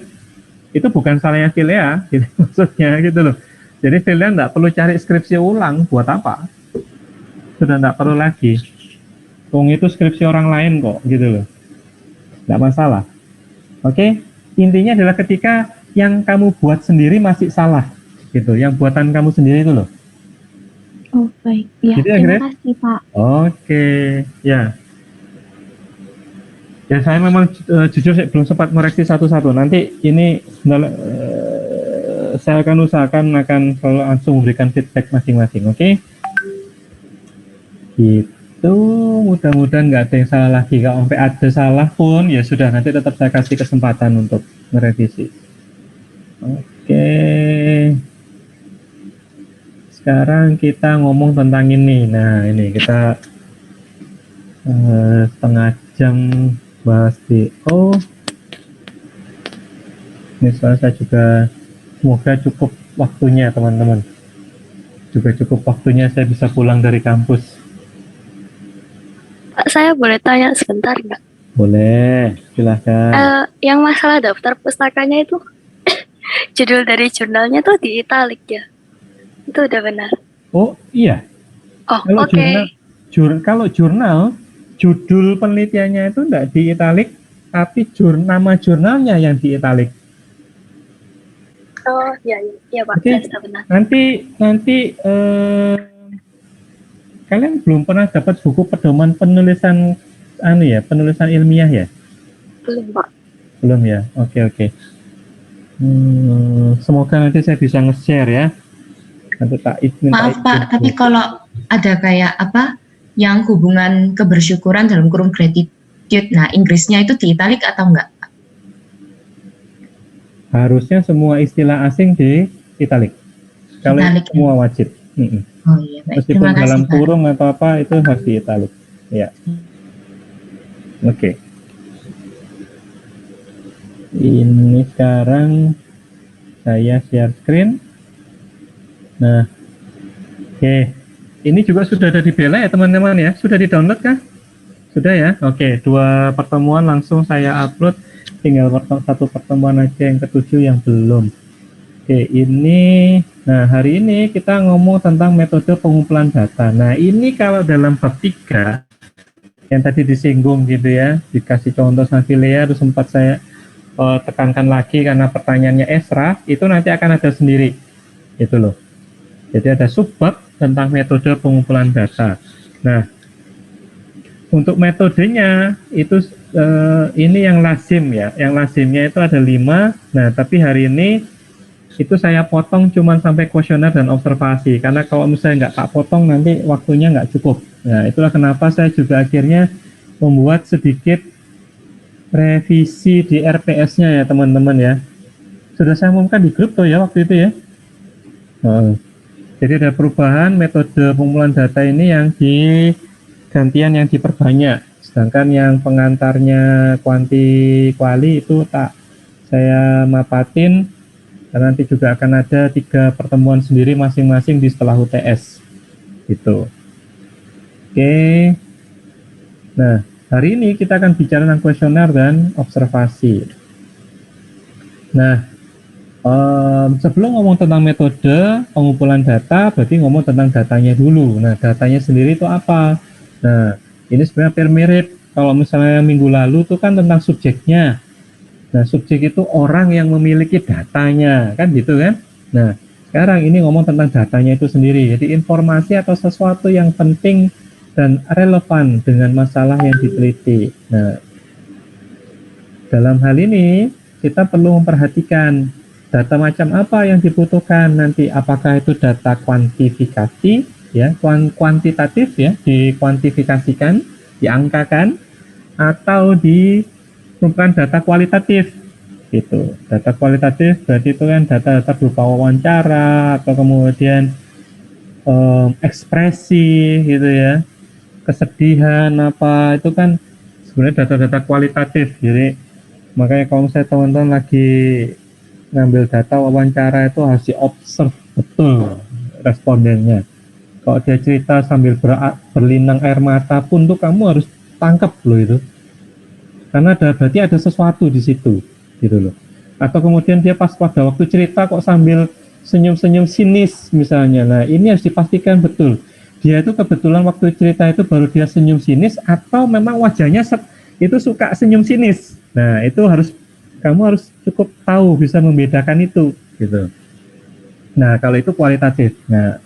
Speaker 1: itu bukan salahnya Vilea, gitu, maksudnya gitu loh. Jadi Vilea nggak perlu cari skripsi ulang, buat apa? Sudah nggak perlu lagi. Itu skripsi orang lain kok, gitu loh. Nggak masalah. Oke? Intinya adalah ketika yang kamu buat sendiri masih salah, gitu. Yang buatan kamu sendiri itu loh.
Speaker 3: Oh baik, ya
Speaker 1: Gitu ya,
Speaker 3: terima
Speaker 1: Grace?
Speaker 3: kasih Pak.
Speaker 1: Oke, ya. Ya saya memang jujur saya belum sempat mereaksi satu-satu. Nanti ini saya akan usahakan akan selalu langsung memberikan feedback masing-masing, oke? Gitu, mudah-mudahan nggak ada yang salah lagi. Kalau sampai ada salah pun ya sudah, nanti tetap saya kasih kesempatan untuk merevisi. Oke. Sekarang kita ngomong tentang ini. Nah, ini kita setengah jam bahas DO. Ini soalnya saya juga semoga cukup waktunya teman-teman. Juga cukup waktunya saya bisa pulang dari kampus.
Speaker 5: Pak, saya boleh tanya sebentar nggak?
Speaker 1: Boleh, silahkan.
Speaker 5: Yang masalah daftar pustakanya itu judul dari jurnalnya tuh di italik ya? Itu udah benar?
Speaker 1: Oh iya.
Speaker 5: Oh
Speaker 1: Kalau
Speaker 5: oke.
Speaker 1: kalau jurnal, judul penelitiannya itu enggak di italik, tapi nama jurnalnya yang di italik.
Speaker 5: Oh iya Pak,
Speaker 1: Oke.
Speaker 5: sudah benar.
Speaker 1: Nanti kalian belum pernah dapat buku pedoman penulisan penulisan ilmiah ya?
Speaker 5: Belum Pak.
Speaker 1: Belum ya? Oke. Semoga nanti saya bisa nge-share ya. Nanti
Speaker 4: Maaf Pak, tapi kalau ada kayak apa yang hubungan kebersyukuran dalam kurung gratitude, nah Inggrisnya itu di italik atau enggak?
Speaker 1: Harusnya semua istilah asing di italik. Kalau
Speaker 4: Italik,
Speaker 1: semua wajib.
Speaker 4: Oh iya, baik.
Speaker 2: Meskipun
Speaker 4: Terima kasih,
Speaker 2: dalam
Speaker 4: Pak.
Speaker 2: kurung atau apa itu harus di italic. Ya. Oke. Ini sekarang saya share screen. Nah, oke. Ini juga sudah ada di Bella ya teman-teman ya? Sudah di-download kah? Sudah ya? Oke, 2 pertemuan langsung saya upload. Tinggal satu pertemuan aja yang ke-7 yang belum. Oke, ini, nah hari ini kita ngomong tentang metode pengumpulan data. Nah, ini kalau dalam bab 3, yang tadi disinggung gitu ya, dikasih contoh Sanvilea, terus sempat saya tekankan lagi karena pertanyaannya Esra, itu nanti akan ada sendiri. Itu loh. Jadi ada subbab tentang metode pengumpulan data. Nah, untuk metodenya itu ini yang lazim ya. Yang lazimnya itu ada 5. Nah, tapi hari ini itu saya potong cuma sampai kuesioner dan observasi. Karena kalau misalnya nggak tak potong nanti waktunya nggak cukup. Nah, itulah kenapa saya juga akhirnya membuat sedikit revisi di RPS-nya ya teman-teman ya. Sudah saya umumkan di grup tuh ya waktu itu ya. Jadi ada perubahan metode pengumpulan data ini yang gantian yang diperbanyak, sedangkan yang pengantarnya kuali itu tak saya mapatin, dan nanti juga akan ada 3 pertemuan sendiri masing-masing di setelah UTS gitu. Oke, nah hari ini kita akan bicara tentang kuesioner dan observasi. Nah, sebelum ngomong tentang metode pengumpulan data, berarti ngomong tentang datanya dulu. Nah, datanya sendiri itu apa? Nah, ini sebenarnya hampir mirip. Kalau misalnya minggu lalu itu kan tentang subjeknya. Nah, subjek itu orang yang memiliki datanya, kan gitu kan? Nah, sekarang ini ngomong tentang datanya itu sendiri. Jadi informasi atau sesuatu yang penting dan relevan dengan masalah yang diteliti. Nah, dalam hal ini kita perlu memperhatikan data macam apa yang dibutuhkan nanti, apakah itu data kuantifikasi ya, kuantitatif ya, dikuantifikasikan, diangkakan, atau merupakan data kualitatif gitu. Data kualitatif berarti itu kan data-data berupa wawancara atau kemudian ekspresi gitu ya, kesedihan apa, itu kan sebenarnya data-data kualitatif. Jadi makanya kalau misalnya teman-teman lagi ngambil data wawancara itu harus di-observe betul respondennya. Kalau dia cerita sambil berlinang air mata pun tuh kamu harus tangkap loh itu. Karena berarti ada sesuatu di situ gitu loh. Atau kemudian dia pas pada waktu cerita kok sambil senyum-senyum sinis misalnya. Nah, ini harus dipastikan betul. Dia itu kebetulan waktu cerita itu baru dia senyum sinis atau memang wajahnya itu suka senyum sinis. Nah, itu kamu harus cukup tahu bisa membedakan itu gitu. Nah, kalau itu kualitatif. Nah,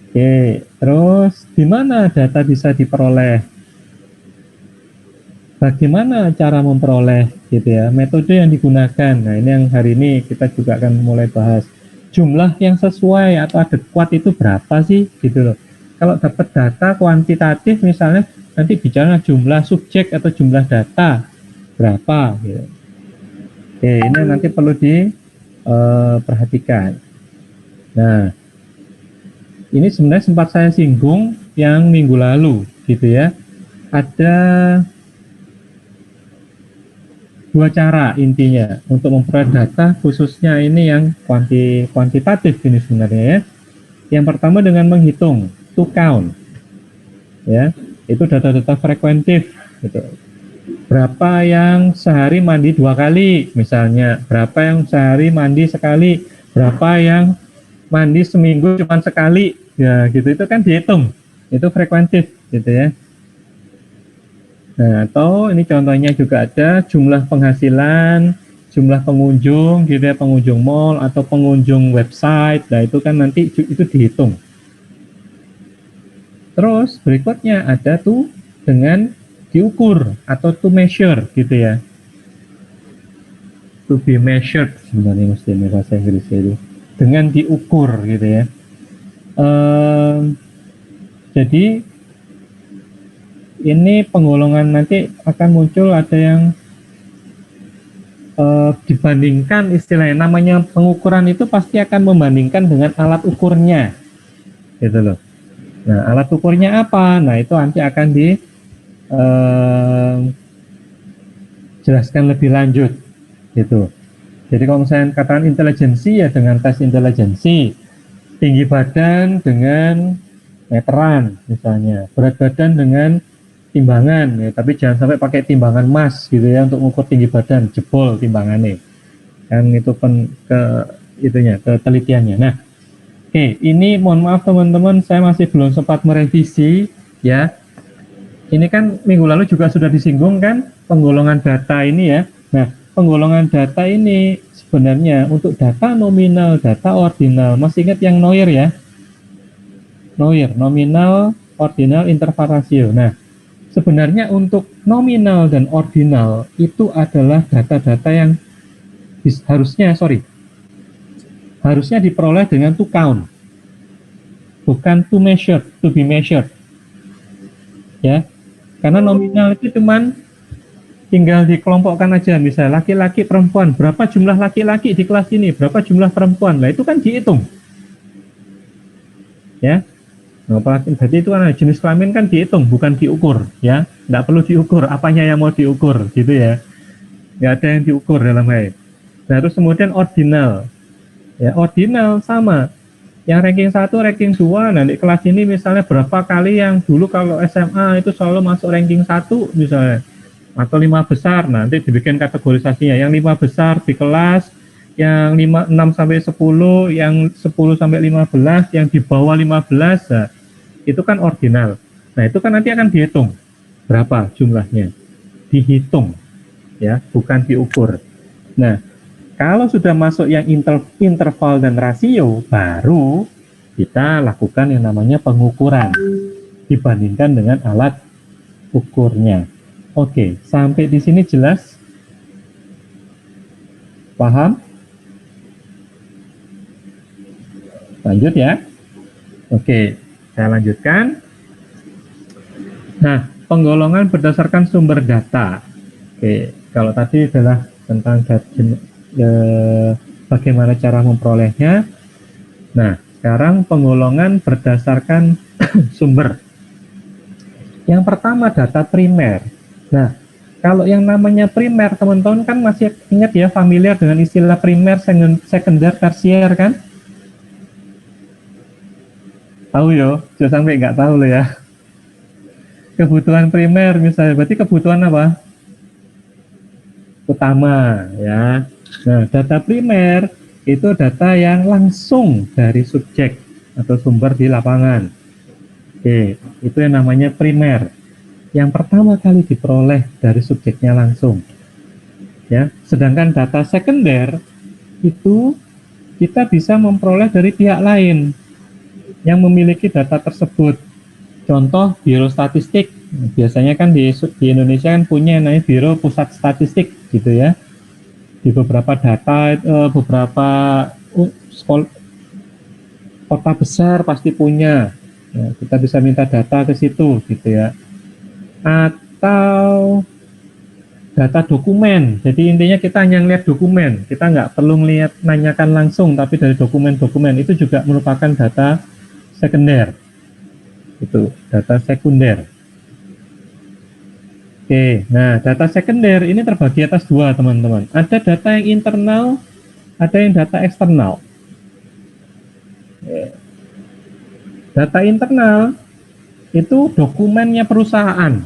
Speaker 2: oke, terus di mana data bisa diperoleh? Bagaimana cara memperoleh gitu ya? Metode yang digunakan. Nah, ini yang hari ini kita juga akan mulai bahas. Jumlah yang sesuai atau adekuat itu berapa sih gitu loh. Kalau dapat data kuantitatif misalnya nanti bicara jumlah subjek atau jumlah data berapa gitu. Oke, ini nanti perlu diperhatikan. Nah, ini sebenarnya sempat saya singgung yang minggu lalu, gitu ya. Ada 2 cara intinya untuk memperoleh data, khususnya ini yang kuantitatif ini sebenarnya ya. Yang pertama dengan menghitung, to count, ya. Itu data-data frekuentif, gitu. Berapa yang sehari mandi 2 kali misalnya, berapa yang sehari mandi sekali, berapa yang mandi seminggu cuma sekali, ya gitu, itu kan dihitung, itu frekuentif gitu ya. Nah, atau ini contohnya juga ada jumlah penghasilan, jumlah pengunjung gitu ya, pengunjung mall atau pengunjung website. Nah, itu kan nanti itu dihitung. Terus berikutnya ada tuh dengan diukur atau to measure gitu ya, to be measured sebenarnya mestinya bahasa Inggris itu, dengan diukur gitu ya. Jadi ini penggolongan nanti akan muncul ada yang dibandingkan, istilahnya namanya pengukuran itu pasti akan membandingkan dengan alat ukurnya gitu loh. Nah, alat ukurnya apa? Nah, itu nanti akan dijelaskan lebih lanjut, gitu. Jadi kalau misalnya katakan intelijensi ya dengan tes intelijensi, tinggi badan dengan meteran misalnya, berat badan dengan timbangan, ya, tapi jangan sampai pakai timbangan mas gitu ya untuk mengukur tinggi badan, jebol timbangannya, kan itu ke telitiannya. Nah, oke, ini mohon maaf teman-teman, saya masih belum sempat merevisi ya. Ini kan minggu lalu juga sudah disinggung kan penggolongan data ini ya. Nah, penggolongan data ini sebenarnya untuk data nominal, data ordinal. Masih ingat yang NOIR ya? NOIR, nominal, ordinal, interval rasio. Nah, sebenarnya untuk nominal dan ordinal itu adalah data-data yang harusnya diperoleh dengan to count, bukan to measure, to be measured. Ya, karena nominal itu cuman tinggal dikelompokkan aja, misalnya laki-laki, perempuan, berapa jumlah laki-laki di kelas ini, berapa jumlah perempuan, lah itu kan dihitung. Ya, nah, berarti itu kan jenis kelamin kan dihitung, bukan diukur, ya, nggak perlu diukur, apanya yang mau diukur, gitu ya, nggak ada yang diukur dalam hal. Nah, terus kemudian ordinal, ya, ordinal sama, yang ranking 1, ranking 2, nah di kelas ini misalnya berapa kali yang dulu kalau SMA itu selalu masuk ranking 1 misalnya, atau 5 besar, nanti dibikin kategorisasinya, yang 5 besar di kelas, yang 6 sampai 10, yang 10 sampai 15, yang di bawah 15, nah, itu kan ordinal. Nah, itu kan nanti akan dihitung berapa jumlahnya, dihitung ya, bukan diukur. Nah, kalau sudah masuk yang interval dan rasio, baru kita lakukan yang namanya pengukuran dibandingkan dengan alat ukurnya. Oke, sampai di sini jelas? Paham? Lanjut ya. Oke, saya lanjutkan. Nah, penggolongan berdasarkan sumber data. Oke, kalau tadi adalah tentang bagaimana cara memperolehnya. Nah, sekarang penggolongan berdasarkan sumber. Yang pertama data primer. Nah, kalau yang namanya primer, teman-teman kan masih ingat ya, familiar dengan istilah primer, sekunder, tersier kan? Tahu yo, jangan sampai nggak tahu loh ya. Kebutuhan primer misalnya, berarti kebutuhan apa? Utama ya. Nah, data primer itu data yang langsung dari subjek atau sumber di lapangan. Oke, itu yang namanya primer. Yang pertama kali diperoleh dari subjeknya langsung. Ya, sedangkan data sekunder itu kita bisa memperoleh dari pihak lain yang memiliki data tersebut. Contoh Biro Statistik, biasanya kan di Indonesia kan punya namanya Biro Pusat Statistik gitu ya. Di beberapa data, beberapa kota besar pasti punya. Ya, kita bisa minta data ke situ gitu ya. Atau data dokumen. Jadi intinya kita hanya lihat dokumen. Kita nggak perlu nanyakan langsung, tapi dari dokumen-dokumen itu juga merupakan data sekunder. Itu data sekunder. Oke, nah data sekunder ini terbagi atas dua teman-teman. Ada data yang internal, ada yang data eksternal. Data internal itu dokumennya perusahaan,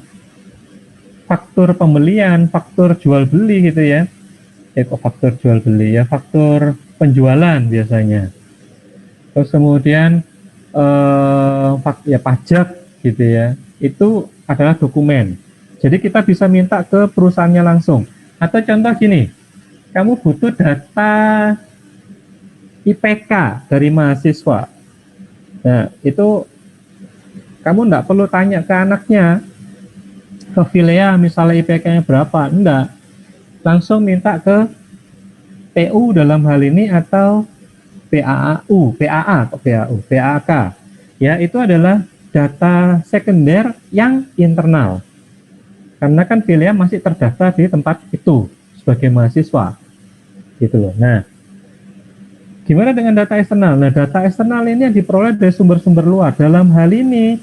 Speaker 2: faktur pembelian, faktur jual beli gitu ya. Faktur jual beli ya, faktur penjualan biasanya. Terus kemudian ya pajak gitu ya. Itu adalah dokumen. Jadi kita bisa minta ke perusahaannya langsung. Atau contoh gini, kamu butuh data IPK dari mahasiswa. Nah, itu kamu enggak perlu tanya ke anaknya, ke Filea misalnya IPK-nya berapa, enggak. Langsung minta ke PU dalam hal ini atau PAK. Ya, itu adalah data sekunder yang internal. Karena kan Filea masih terdaftar di tempat itu sebagai mahasiswa. Gitu loh. Nah, Gimana dengan data eksternal? Nah, data eksternal ini yang diperoleh dari sumber-sumber luar. Dalam hal ini,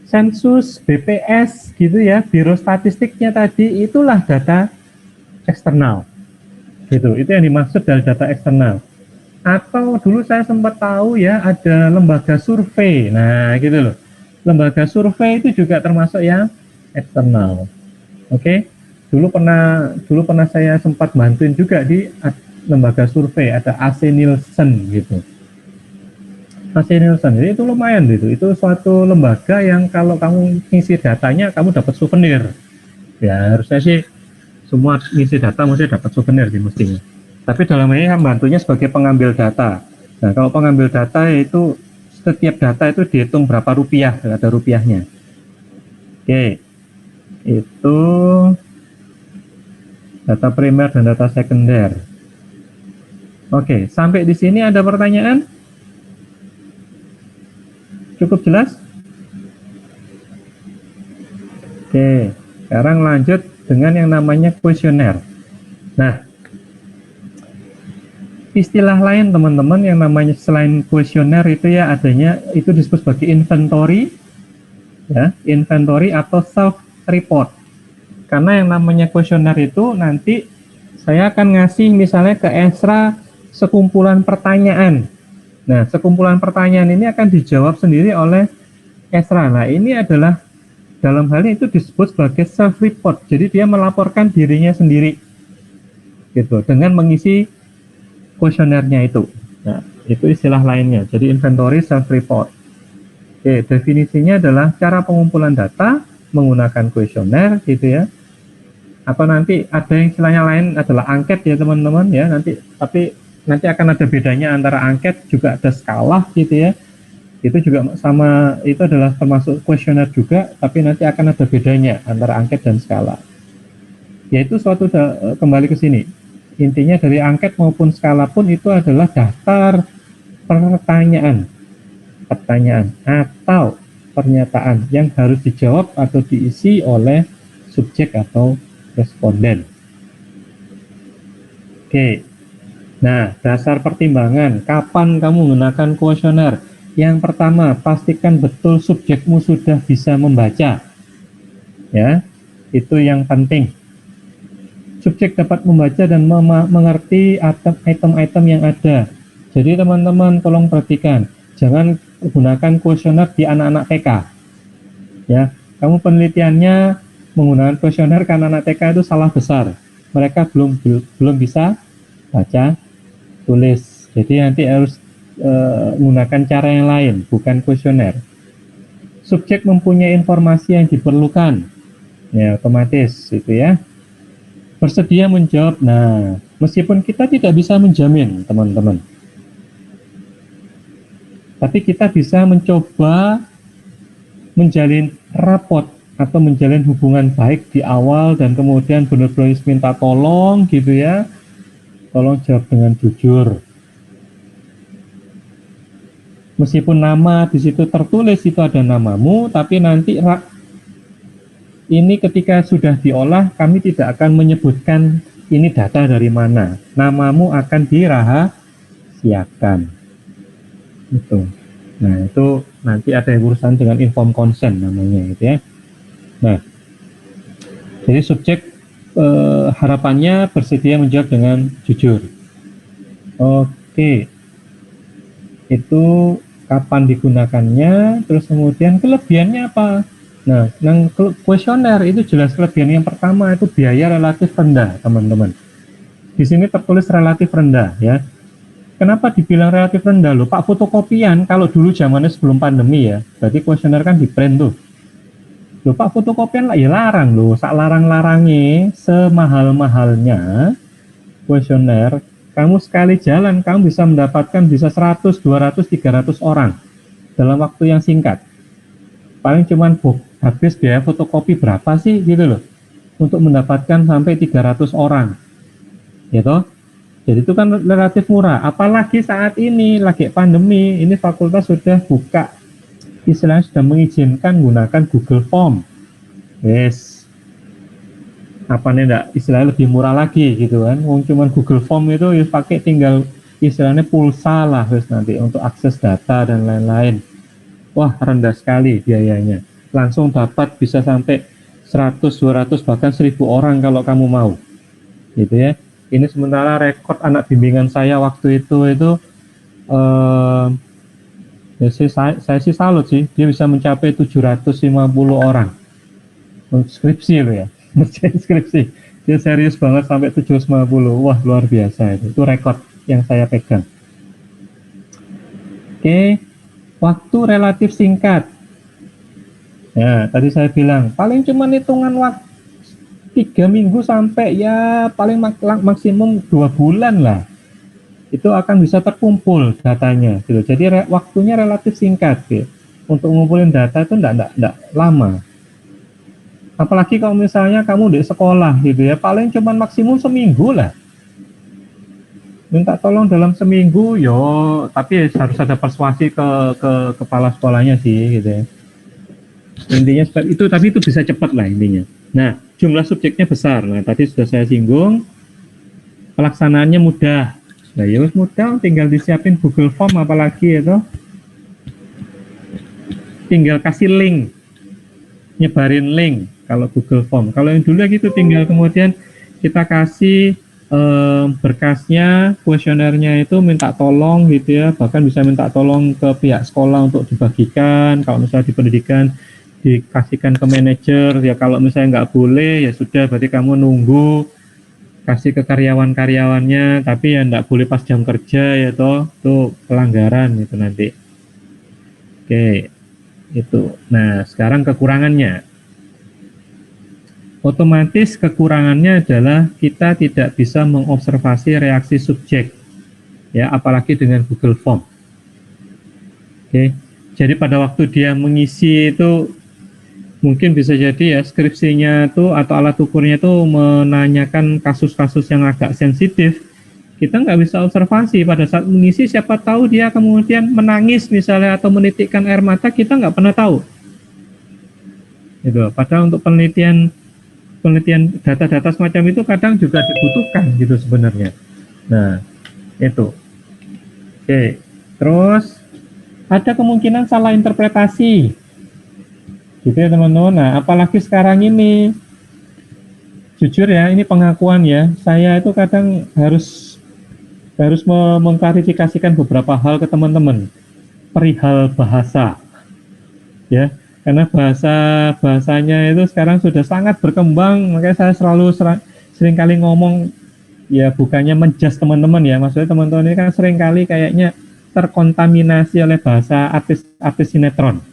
Speaker 2: sensus, BPS, gitu ya, Biro Statistiknya tadi, itulah data eksternal. Gitu, itu yang dimaksud dari data eksternal. Atau dulu saya sempat tahu ya, ada lembaga survei. Nah, gitu loh. Lembaga survei itu juga termasuk yang eksternal. Oke. Dulu pernah saya sempat bantuin juga di lembaga survei, ada AC Nielsen gitu. AC Nielsen, jadi itu lumayan gitu. Itu suatu lembaga yang kalau kamu ngisi datanya, kamu dapat souvenir. Ya harusnya sih semua ngisi data mesti dapat souvenir sih mestinya. Tapi dalam ini kan bantunya sebagai pengambil data. Nah kalau pengambil data itu setiap data itu dihitung berapa rupiah, ada rupiahnya. Oke, itu data primer dan data sekunder. Oke, sampai di sini ada pertanyaan? Cukup jelas? Oke, sekarang lanjut dengan yang namanya kuesioner. Nah, istilah lain teman-teman yang namanya selain kuesioner itu ya adanya itu disebut sebagai inventory, ya, inventory atau self report. Karena yang namanya kuesioner itu nanti saya akan ngasih misalnya ke Esra sekumpulan pertanyaan. Nah, sekumpulan pertanyaan ini akan dijawab sendiri oleh Esra. Nah, ini adalah dalam hal ini itu disebut sebagai self report. Jadi dia melaporkan dirinya sendiri, gitu, dengan mengisi kuesionernya itu. Nah, itu istilah lainnya. Jadi inventory self report. Oke, definisinya adalah cara pengumpulan data menggunakan kuesioner, gitu ya. Atau nanti ada yang istilahnya lain adalah angket ya teman-teman ya. Tapi nanti akan ada bedanya antara angket juga ada skala gitu ya. Itu juga sama, itu adalah termasuk kuesioner juga, tapi nanti akan ada bedanya antara angket dan skala. Yaitu suatu kembali ke sini. Intinya dari angket maupun skala pun itu adalah daftar pertanyaan atau pernyataan yang harus dijawab atau diisi oleh subjek atau responden. Oke. Nah, dasar pertimbangan kapan kamu menggunakan kuesioner. Yang pertama, pastikan betul subjekmu sudah bisa membaca. Ya, itu yang penting. Subjek dapat membaca dan mengerti item-item yang ada. Jadi teman-teman tolong perhatikan, jangan gunakan kuesioner di anak-anak TK. Ya, kamu penelitiannya menggunakan kuesioner karena anak TK itu salah besar. Mereka belum bisa baca tulis. Jadi nanti harus menggunakan cara yang lain, bukan kuesioner. Subjek mempunyai informasi yang diperlukan, ya otomatis itu ya. Bersedia menjawab. Nah, meskipun kita tidak bisa menjamin teman-teman, tapi kita bisa mencoba menjalin raport atau menjalin hubungan baik di awal dan kemudian benar-benar minta tolong gitu ya. Tolong jawab dengan jujur. Meskipun nama di situ tertulis itu ada namamu, tapi nanti ini ketika sudah diolah kami tidak akan menyebutkan ini data dari mana. Namamu akan dirahasiakan. Itu. Nah, itu nanti ada urusan dengan informed consent namanya gitu ya. Nah, jadi subjek harapannya bersedia menjawab dengan jujur. Oke. Itu kapan digunakannya, terus kemudian kelebihannya apa? Nah, yang kuesioner itu jelas kelebihan yang pertama itu biaya relatif rendah, teman-teman. Di sini tertulis relatif rendah ya. Kenapa dibilang relatif rendah loh? Pak, fotokopian kalau dulu zamannya sebelum pandemi ya, berarti kuesioner kan di print tuh. Loh Pak, fotokopian lah ya larang loh, sak larang-larangnya semahal-mahalnya kuesioner, kamu sekali jalan kamu bisa mendapatkan bisa 100, 200, 300 orang dalam waktu yang singkat. Paling cuman habis biaya fotokopi berapa sih gitu loh untuk mendapatkan sampai 300 orang gitu. Jadi itu kan relatif murah, apalagi saat ini lagi pandemi, ini fakultas sudah buka, istilahnya sudah mengizinkan menggunakan Google Form. Yes. Apa nih enggak istilahnya lebih murah lagi gitu kan. Cuman Google Form itu ya pakai tinggal istilahnya pulsa lah wes nanti untuk akses data dan lain-lain. Wah, rendah sekali biayanya. Langsung dapat bisa sampai 100, 200 bahkan 1.000 orang kalau kamu mau. Gitu ya. Ini sementara rekod anak bimbingan saya waktu itu ya saya sih salut sih, dia bisa mencapai 750 orang untuk skripsi loh ya. Skripsi dia serius banget sampai 750. Wah, luar biasa itu rekod yang saya pegang. Oke, waktu relatif singkat ya, tadi saya bilang paling cuma hitungan waktu 3 minggu sampai ya paling maksimum 2 bulan lah, itu akan bisa terkumpul datanya gitu. Jadi waktunya relatif singkat gitu. Untuk ngumpulin data itu enggak lama. Apalagi kalau misalnya kamu di sekolah gitu ya, paling cuma maksimum seminggu lah. Minta tolong dalam seminggu, tapi harus ada persuasi ke kepala sekolahnya sih gitu ya. Intinya seperti itu, tapi itu bisa cepat lah intinya. Nah, jumlah subjeknya besar. Nah, tadi sudah saya singgung. Pelaksanaannya mudah. Nah, ya mudah, tinggal disiapin Google Form apalagi itu. Tinggal kasih link. Nyebarin link kalau Google Form. Kalau yang dulu gitu tinggal kemudian kita kasih berkasnya, kuesionernya itu minta tolong gitu ya, bahkan bisa minta tolong ke pihak sekolah untuk dibagikan. Kalau misalnya di pendidikan dikasihkan ke manajer ya, kalau misalnya nggak boleh ya sudah, berarti kamu nunggu kasih ke karyawan-karyawannya, tapi ya nggak boleh pas jam kerja ya toh, itu pelanggaran itu nanti. Oke, itu. Nah, sekarang kekurangannya. Otomatis kekurangannya adalah kita tidak bisa mengobservasi reaksi subjek, ya, apalagi dengan Google Form. Oke, jadi pada waktu dia mengisi itu mungkin bisa jadi ya skripsinya tuh atau alat ukurnya tuh menanyakan kasus-kasus yang agak sensitif, kita nggak bisa observasi pada saat mengisi, siapa tahu dia kemudian menangis misalnya atau menitikkan air mata, kita nggak pernah tahu. Gitu. Padahal untuk penelitian data-data semacam itu kadang juga dibutuhkan gitu sebenarnya. Nah, itu. Oke, terus ada kemungkinan salah interpretasi. Gitu ya teman-teman. Nah, apalagi sekarang ini, jujur ya, ini pengakuan ya, saya itu kadang harus mengklarifikasikan beberapa hal ke teman-teman perihal bahasa. Ya, karena bahasanya itu sekarang sudah sangat berkembang, makanya saya sering kali ngomong ya, bukannya menjudge teman-teman ya, maksudnya teman-teman ini kan sering kali kayaknya terkontaminasi oleh bahasa artis sinetron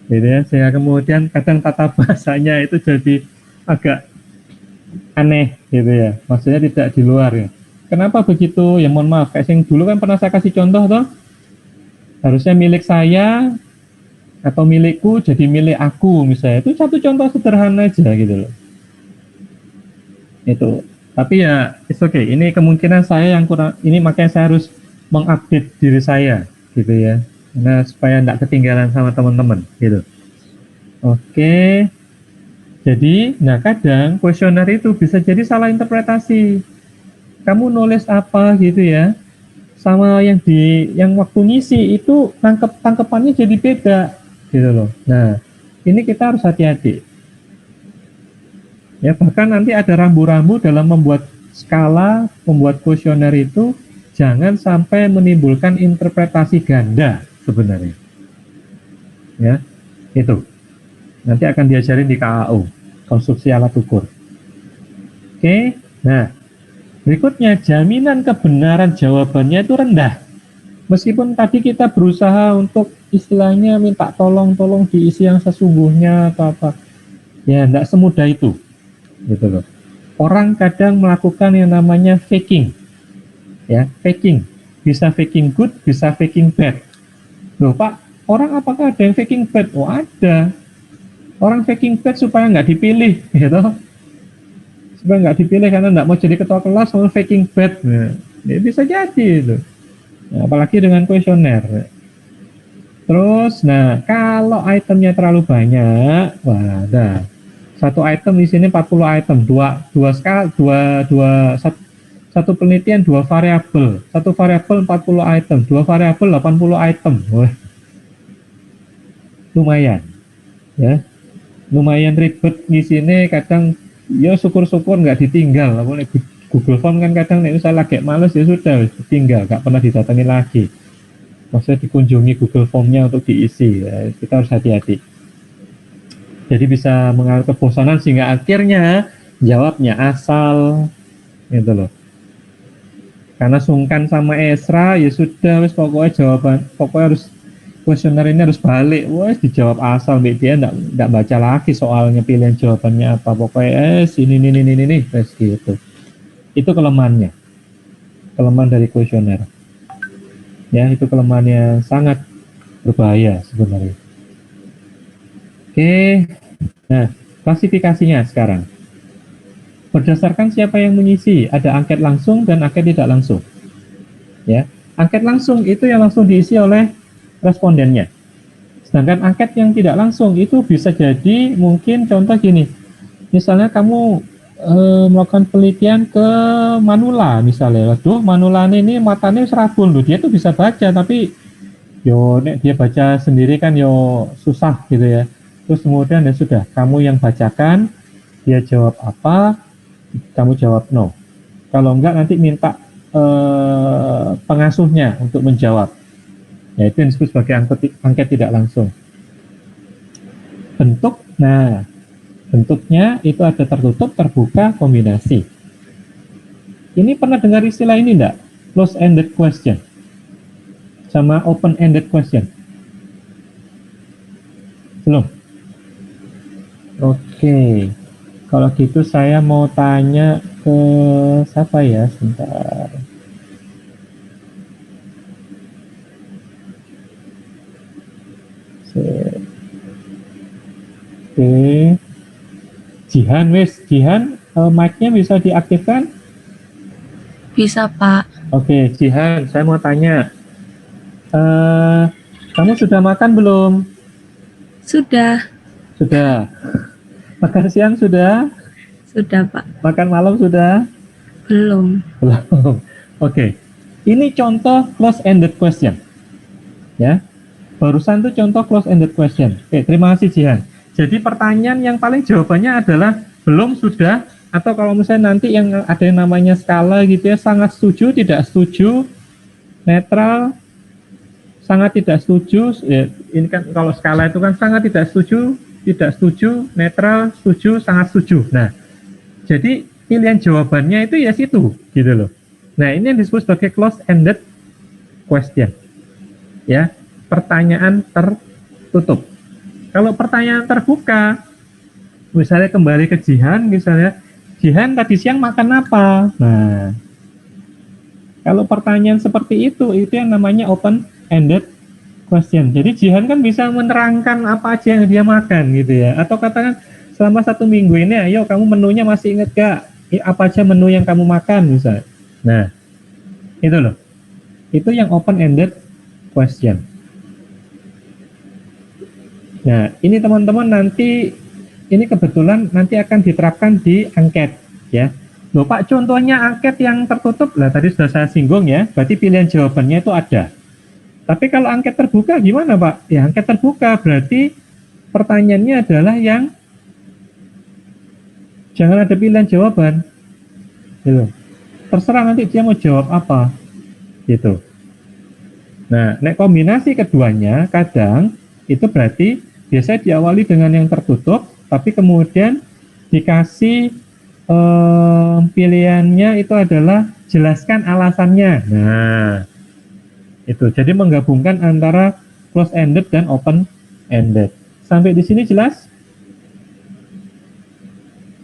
Speaker 2: gitu ya, sehingga kemudian kadang tata bahasanya itu jadi agak aneh gitu ya, maksudnya tidak di luar ya. Kenapa begitu? Ya mohon maaf, kayak yang dulu kan pernah saya kasih contoh toh, harusnya milik saya atau milikku jadi milik aku misalnya, itu satu contoh sederhana aja gitu loh. Itu, tapi ya it's okay, ini kemungkinan saya yang kurang, ini makanya saya harus mengupdate diri saya gitu ya, nah supaya tidak ketinggalan sama teman-teman gitu. Oke, jadi nah kadang kuesioner itu bisa jadi salah interpretasi. Kamu nulis apa gitu ya, sama yang waktu ngisi itu tangkepannya jadi beda gitu loh. Nah, ini kita harus hati-hati. Ya, bahkan nanti ada rambu-rambu dalam membuat skala, membuat kuesioner itu jangan sampai menimbulkan interpretasi ganda sebenarnya. Ya, itu. Nanti akan diajarin di KAU, konstruksi alat ukur. Oke, nah berikutnya jaminan kebenaran jawabannya itu rendah. Meskipun tadi kita berusaha untuk istilahnya minta tolong diisi yang sesungguhnya atau apa, ya tidak semudah itu, gitu loh. Orang kadang melakukan yang namanya faking, ya, faking. Bisa faking good, bisa faking bad. Loh Pak, orang apakah ada yang faking bad? Oh ada. Orang faking bad supaya nggak dipilih, gitu. Supaya nggak dipilih karena nggak mau jadi ketua kelas, mau faking bad. Nah, ya bisa jadi itu. Nah, apalagi dengan kuesioner. Terus, nah kalau itemnya terlalu banyak, wah, satu item di sini 40 item, Satu penelitian 2 variabel, satu variabel 40 item, 2 variabel 80 item. Wah, lumayan ya. Lumayan ribet di sini, kadang ya syukur-syukur nggak ditinggal. Apalagi Google Form kan kadang nek saya lagi males ya sudah tinggal, nggak pernah didatangi lagi. Maksudnya dikunjungi Google Form-nya untuk diisi. Ya, kita harus hati-hati. Jadi bisa mengalami kebosanan sehingga akhirnya jawabnya asal gitu loh. Karena sungkan sama Esra ya sudah wis pokoknya jawaban pokoknya harus kuesioner ini harus balik, wah dijawab asal dia enggak baca lagi soalnya pilihan jawabannya apa, pokoknya ini terus gitu. Itu kelemahannya, kelemahan dari kuesioner ya, itu kelemahan yang sangat berbahaya sebenarnya. Oke, nah klasifikasinya sekarang berdasarkan siapa yang mengisi, ada angket langsung dan angket tidak langsung ya. Angket langsung itu yang langsung diisi oleh respondennya. Sedangkan angket yang tidak langsung itu bisa jadi mungkin contoh gini, misalnya kamu melakukan penelitian ke manula misalnya, waduh manula ini matanya serabun loh, dia tuh bisa baca tapi yo nek dia baca sendiri kan yo susah gitu ya. Terus kemudian ya sudah, kamu yang bacakan, dia jawab apa, kamu jawab no. Kalau enggak nanti minta pengasuhnya untuk menjawab. Ya, itu yang disebut sebagai angket tidak langsung. Bentuk, nah bentuknya itu ada tertutup, terbuka, kombinasi. Ini pernah dengar istilah ini enggak? Close-ended question sama open-ended question. Belum? Oke. Kalau gitu saya mau tanya ke siapa ya? Sebentar. Oke, Jihan mic-nya bisa diaktifkan?
Speaker 4: Bisa, Pak.
Speaker 2: Oke, Jihan, saya mau tanya, kamu sudah makan belum?
Speaker 6: Sudah,
Speaker 2: Sudah. Makan siang sudah?
Speaker 6: sudah Pak.
Speaker 2: Makan malam sudah?
Speaker 6: Belum.
Speaker 2: Belum. Oke, ini contoh close-ended question, ya. Barusan tuh contoh close-ended question. Oke, terima kasih Jihan. Jadi pertanyaan yang paling jawabannya adalah belum, sudah, atau kalau misalnya nanti yang ada yang namanya skala gitu ya, sangat setuju, tidak setuju, netral, sangat tidak setuju. Ya, ini kan kalau skala itu kan sangat tidak setuju, netral, setuju, sangat setuju. Nah, jadi pilihan jawabannya itu ya situ, gitu loh. Nah, ini yang disebut sebagai close-ended question. Ya, pertanyaan tertutup. Kalau pertanyaan terbuka, misalnya kembali ke Jihan, misalnya, Jihan tadi siang makan apa? Nah, kalau pertanyaan seperti itu yang namanya open-ended question. Jadi Jihan kan bisa menerangkan apa aja yang dia makan gitu ya. Atau katakan selama 1 minggu ini, ayo kamu menunya masih inget gak? Apa aja menu yang kamu makan misalnya. Nah, itu loh. Itu yang open-ended question. Nah, ini teman-teman nanti, ini kebetulan nanti akan diterapkan di angket, ya. Loh Pak, contohnya angket yang tertutup, lah tadi sudah saya singgung ya, berarti pilihan jawabannya itu ada. Tapi kalau angket terbuka gimana Pak? Ya angket terbuka berarti pertanyaannya adalah yang jangan ada pilihan jawaban, gitu. Terserah nanti dia mau jawab apa, gitu. Nah, nek kombinasi keduanya kadang itu berarti biasanya diawali dengan yang tertutup, tapi kemudian dikasih pilihannya itu adalah jelaskan alasannya. Nah, itu jadi menggabungkan antara close-ended dan open-ended. Sampai di sini jelas?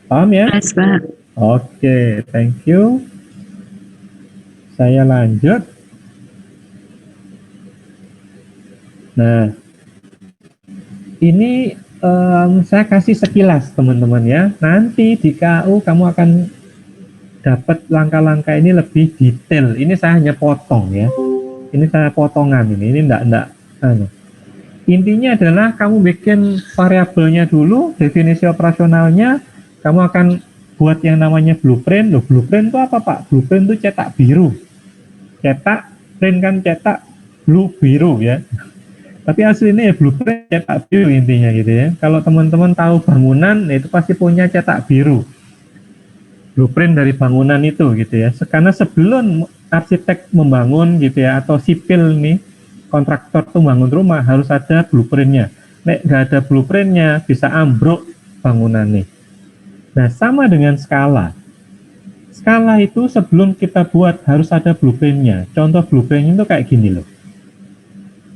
Speaker 2: Paham ya?
Speaker 6: Jelas, Pak.
Speaker 2: Oke, thank you. Saya lanjut. Nah, ini saya kasih sekilas teman-teman ya. Nanti di KU kamu akan dapat langkah-langkah ini lebih detail. Ini saya hanya potong ya. Ini saya potongan ini enggak. Intinya adalah kamu bikin variabelnya dulu, definisi operasionalnya, kamu akan buat yang namanya blueprint. Loh, blueprint itu apa Pak? Blueprint itu cetak biru. Cetak, print kan cetak blue biru ya. Tapi aslinya ya blueprint cetak biru intinya gitu ya. Kalau teman-teman tahu bangunan, itu pasti punya cetak biru. Blueprint dari bangunan itu gitu ya. Karena sebelum arsitek membangun gitu ya, atau sipil nih, kontraktor tuh bangun rumah harus ada blueprintnya. Nek nggak ada blueprintnya bisa ambruk bangunan nih. Nah sama dengan skala. Skala itu sebelum kita buat harus ada blueprintnya. Contoh blueprintnya itu kayak gini loh.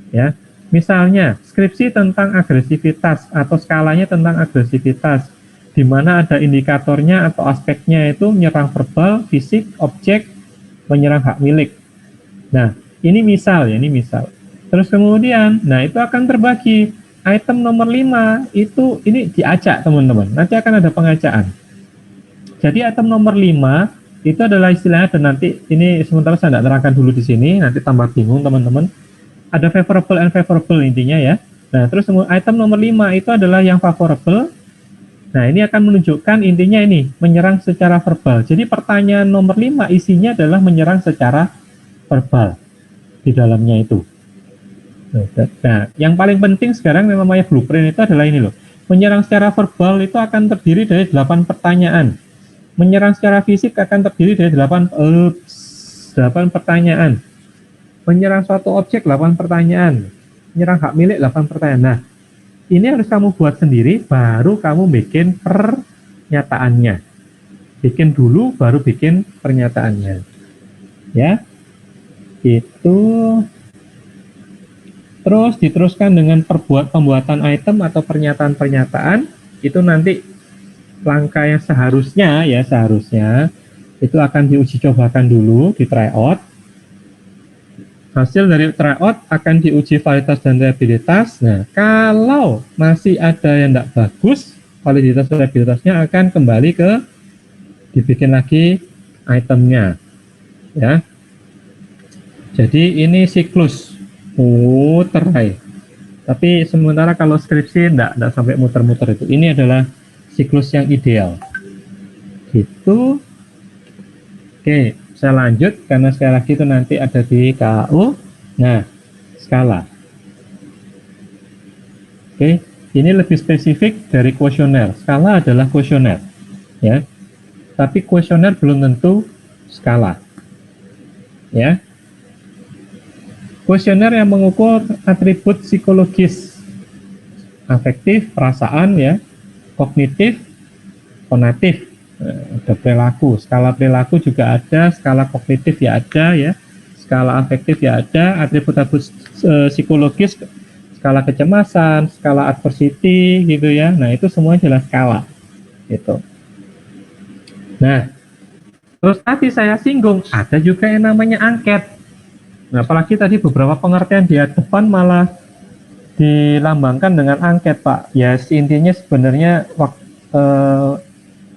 Speaker 2: Ya, misalnya skripsi tentang agresivitas atau skalanya tentang agresivitas, di mana ada indikatornya atau aspeknya itu menyerang verbal, fisik, objek, menyerang hak milik. Nah, ini misal ya, ini misal. Terus kemudian, nah itu akan terbagi. Item nomor 5 itu ini diacak teman-teman. Nanti akan ada pengacaan. Jadi item nomor 5 itu adalah istilahnya, dan nanti ini sementara saya tidak terangkan dulu di sini, nanti tambah bingung teman-teman. Ada favorable and favorable intinya ya. Nah, terus item nomor 5 itu adalah yang favorable. Nah, ini akan menunjukkan intinya ini, menyerang secara verbal. Jadi pertanyaan nomor 5 isinya adalah menyerang secara verbal di dalamnya itu. Nah, yang paling penting sekarang yang namanya blueprint itu adalah ini loh. Menyerang secara verbal itu akan terdiri dari 8 pertanyaan. Menyerang secara fisik akan terdiri dari 8 pertanyaan. Menyerang suatu objek 8 pertanyaan. Menyerang hak milik 8 pertanyaan. Nah, ini harus kamu buat sendiri, baru kamu bikin pernyataannya. Bikin dulu, baru bikin pernyataannya. Ya, itu. Terus diteruskan dengan pembuatan item atau pernyataan-pernyataan. Itu nanti langkah yang seharusnya itu akan diuji cobakan dulu di tryout. Hasil dari tryout akan diuji validitas dan reliabilitas. Nah, kalau masih ada yang tidak bagus, validitas dan reliabilitasnya akan kembali ke dibikin lagi itemnya. Ya. Jadi ini siklus muter. Tapi sementara kalau skripsi enggak sampai muter-muter itu. Ini adalah siklus yang ideal. Gitu. Oke, saya lanjut karena sekali lagi itu nanti ada di KU. Nah, skala. Oke, ini lebih spesifik dari kuesioner. Skala adalah kuesioner, ya. Tapi kuesioner belum tentu skala. Ya. Kuesioner yang mengukur atribut psikologis, afektif, perasaan ya, kognitif, konatif, ada perilaku, skala perilaku juga ada, skala kognitif ya ada ya, skala afektif ya ada, atribut-atribut psikologis, skala kecemasan, skala adversity gitu ya. Nah, itu semua adalah skala. Gitu. Nah, terus tadi saya singgung ada juga yang namanya angket. Nah, apalagi tadi beberapa pengertian di depan malah dilambangkan dengan angket, Pak. Ya, intinya sebenarnya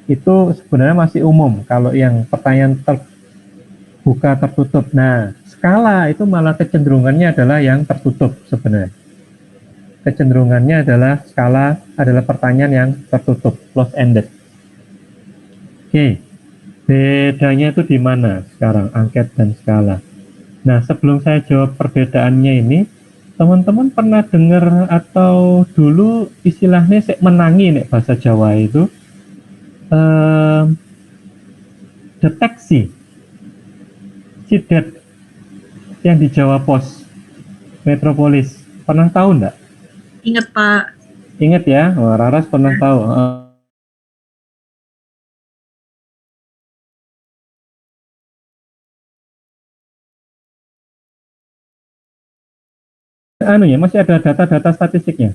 Speaker 2: itu sebenarnya masih umum kalau yang pertanyaan terbuka tertutup. Nah, skala itu malah kecenderungannya adalah yang tertutup sebenarnya. Kecenderungannya adalah skala adalah pertanyaan yang tertutup, close ended. Oke. Bedanya itu di mana sekarang angket dan skala? Nah, sebelum saya jawab perbedaannya ini, teman-teman pernah dengar atau dulu istilahnya menangi nek bahasa Jawa itu deteksi sidet yang di Jawa Pos Metropolis. Pernah tahu enggak?
Speaker 6: Ingat Pak.
Speaker 2: Ingat ya? Wah, Raras pernah tahu. Anu ya, masih ada data-data statistiknya.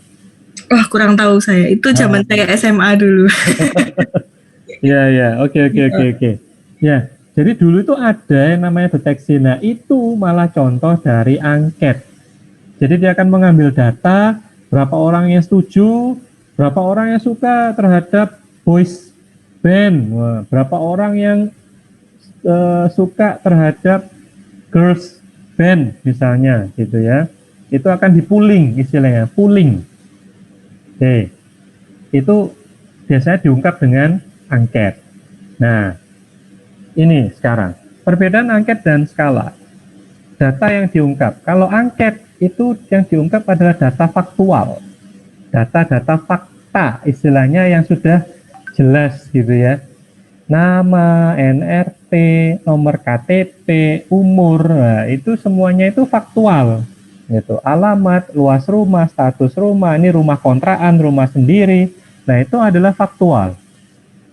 Speaker 6: Wah, kurang tahu saya. Itu zaman saya SMA dulu.
Speaker 2: Ya, oke. Ya, jadi dulu itu ada yang namanya deteksi. Nah, itu malah contoh dari angket. Jadi dia akan mengambil data, berapa orang yang setuju, berapa orang yang suka terhadap boys band, berapa orang yang suka terhadap girls band misalnya, gitu ya. Itu akan di-pooling istilahnya, pooling. Oke. Itu biasanya diungkap dengan angket. Nah, ini sekarang perbedaan angket dan skala. Data yang diungkap. Kalau angket itu yang diungkap adalah data faktual, data-data fakta, istilahnya yang sudah jelas gitu ya. Nama, NRT, nomor KTP, umur, nah, itu semuanya itu faktual. Gitu. Alamat, luas rumah, status rumah, ini rumah kontrakan, rumah sendiri. Nah, itu adalah faktual.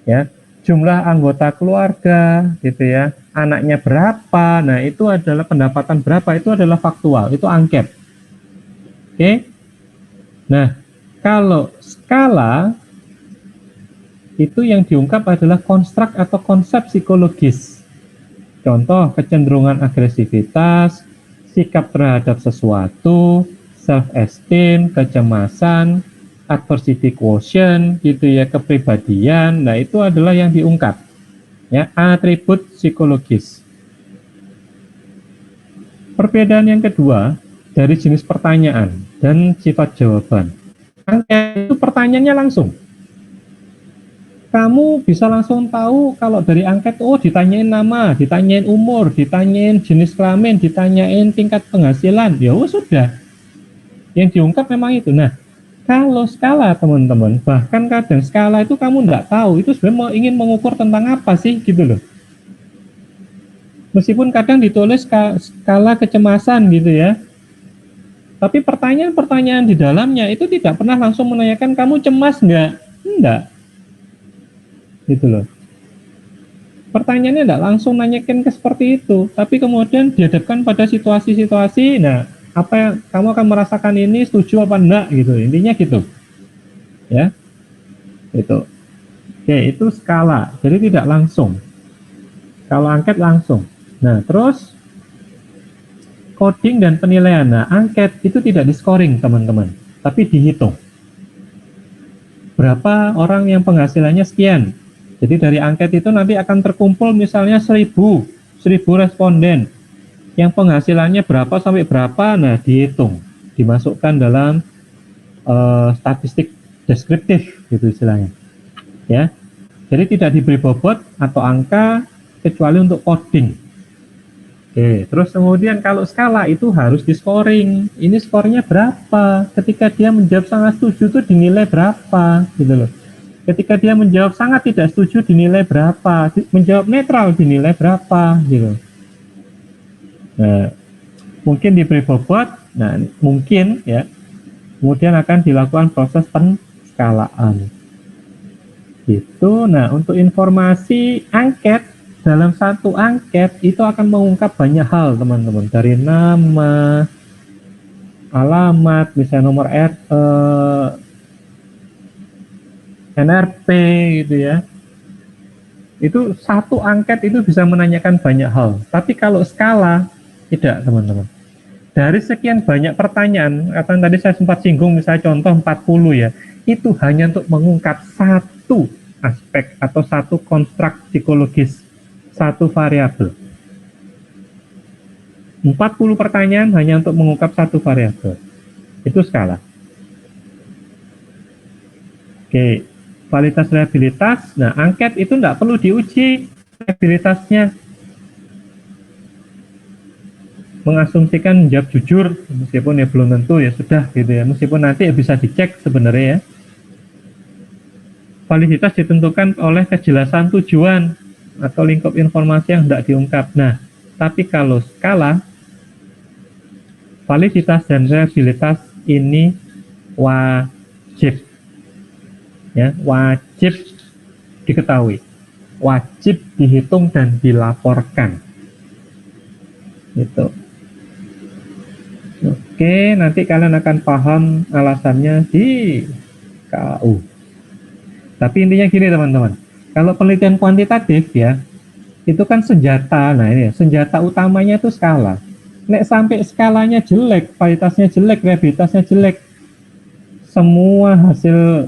Speaker 2: Ya. Jumlah anggota keluarga, gitu ya. Anaknya berapa? Nah, itu adalah pendapatan berapa? Itu adalah faktual, itu angket. Oke. Nah, kalau skala itu yang diungkap adalah konstruk atau konsep psikologis. Contoh, kecenderungan agresivitas, sikap terhadap sesuatu, self-esteem, kecemasan, adversity quotient, gitu ya, kepribadian. Nah, itu adalah yang diungkap. Ya, atribut psikologis. Perbedaan yang kedua dari jenis pertanyaan dan sifat jawaban. Angket itu pertanyaannya langsung. Kamu bisa langsung tahu kalau dari angket, oh ditanyain nama, ditanyain umur, ditanyain jenis kelamin, ditanyain tingkat penghasilan, ya sudah. Yang diungkap memang itu. Nah, kalau skala teman-teman, bahkan kadang skala itu kamu nggak tahu, itu sebenarnya ingin mengukur tentang apa sih gitu loh. Meskipun kadang ditulis skala kecemasan gitu ya, tapi pertanyaan-pertanyaan di dalamnya itu tidak pernah langsung menanyakan kamu cemas nggak? Enggak. Gitu loh. Pertanyaannya tidak langsung nanyakan ke seperti itu, tapi kemudian dihadapkan pada situasi-situasi. Nah, apa yang kamu akan merasakan ini, setuju apa enggak gitu, intinya gitu ya. Itu oke, itu skala, jadi tidak langsung. Kalau angket langsung. Nah, terus coding dan penilaian. Nah, angket itu tidak di-scoring teman-teman, tapi dihitung berapa orang yang penghasilannya sekian. Jadi dari angket itu nanti akan terkumpul misalnya 1000 responden yang penghasilannya berapa sampai berapa. Nah, dihitung, dimasukkan dalam statistik deskriptif gitu istilahnya ya. Jadi tidak diberi bobot atau angka kecuali untuk coding. Oke, terus kemudian kalau skala itu harus di scoring. Ini skornya berapa? Ketika dia menjawab sangat setuju itu dinilai berapa gitu loh. Ketika dia menjawab sangat tidak setuju dinilai berapa, menjawab netral dinilai berapa gitu. Nah, mungkin diberi bobot, nah mungkin ya, kemudian akan dilakukan proses penskalaan. Gitu. Nah, untuk informasi angket, dalam satu angket itu akan mengungkap banyak hal teman-teman, dari nama, alamat, misalnya nomor NRP gitu ya. Itu satu angket itu bisa menanyakan banyak hal. Tapi kalau skala tidak teman-teman. Dari sekian banyak pertanyaan, atau tadi saya sempat singgung misalnya contoh 40 ya, itu hanya untuk mengungkap satu aspek atau satu konstruk psikologis, satu variabel. 40 pertanyaan hanya untuk mengungkap satu variabel. Itu skala. Oke. Kualitas reliabilitas, nah angket itu tidak perlu diuji reliabilitasnya. Mengasumsikan menjawab jujur, meskipun ya belum tentu ya sudah gitu ya, meskipun nanti ya bisa dicek sebenarnya ya. Validitas ditentukan oleh kejelasan tujuan atau lingkup informasi yang tidak diungkap. Nah, tapi kalau skala, validitas dan reliabilitas ini wajib. Ya, wajib diketahui, wajib dihitung dan dilaporkan. Gitu. Oke, nanti kalian akan paham alasannya di KU. Tapi intinya gini teman-teman, kalau penelitian kuantitatif ya, itu kan senjata. Nah ini senjata utamanya itu skala. Nek sampai skalanya jelek, kualitasnya jelek, reliabilitasnya jelek, semua hasil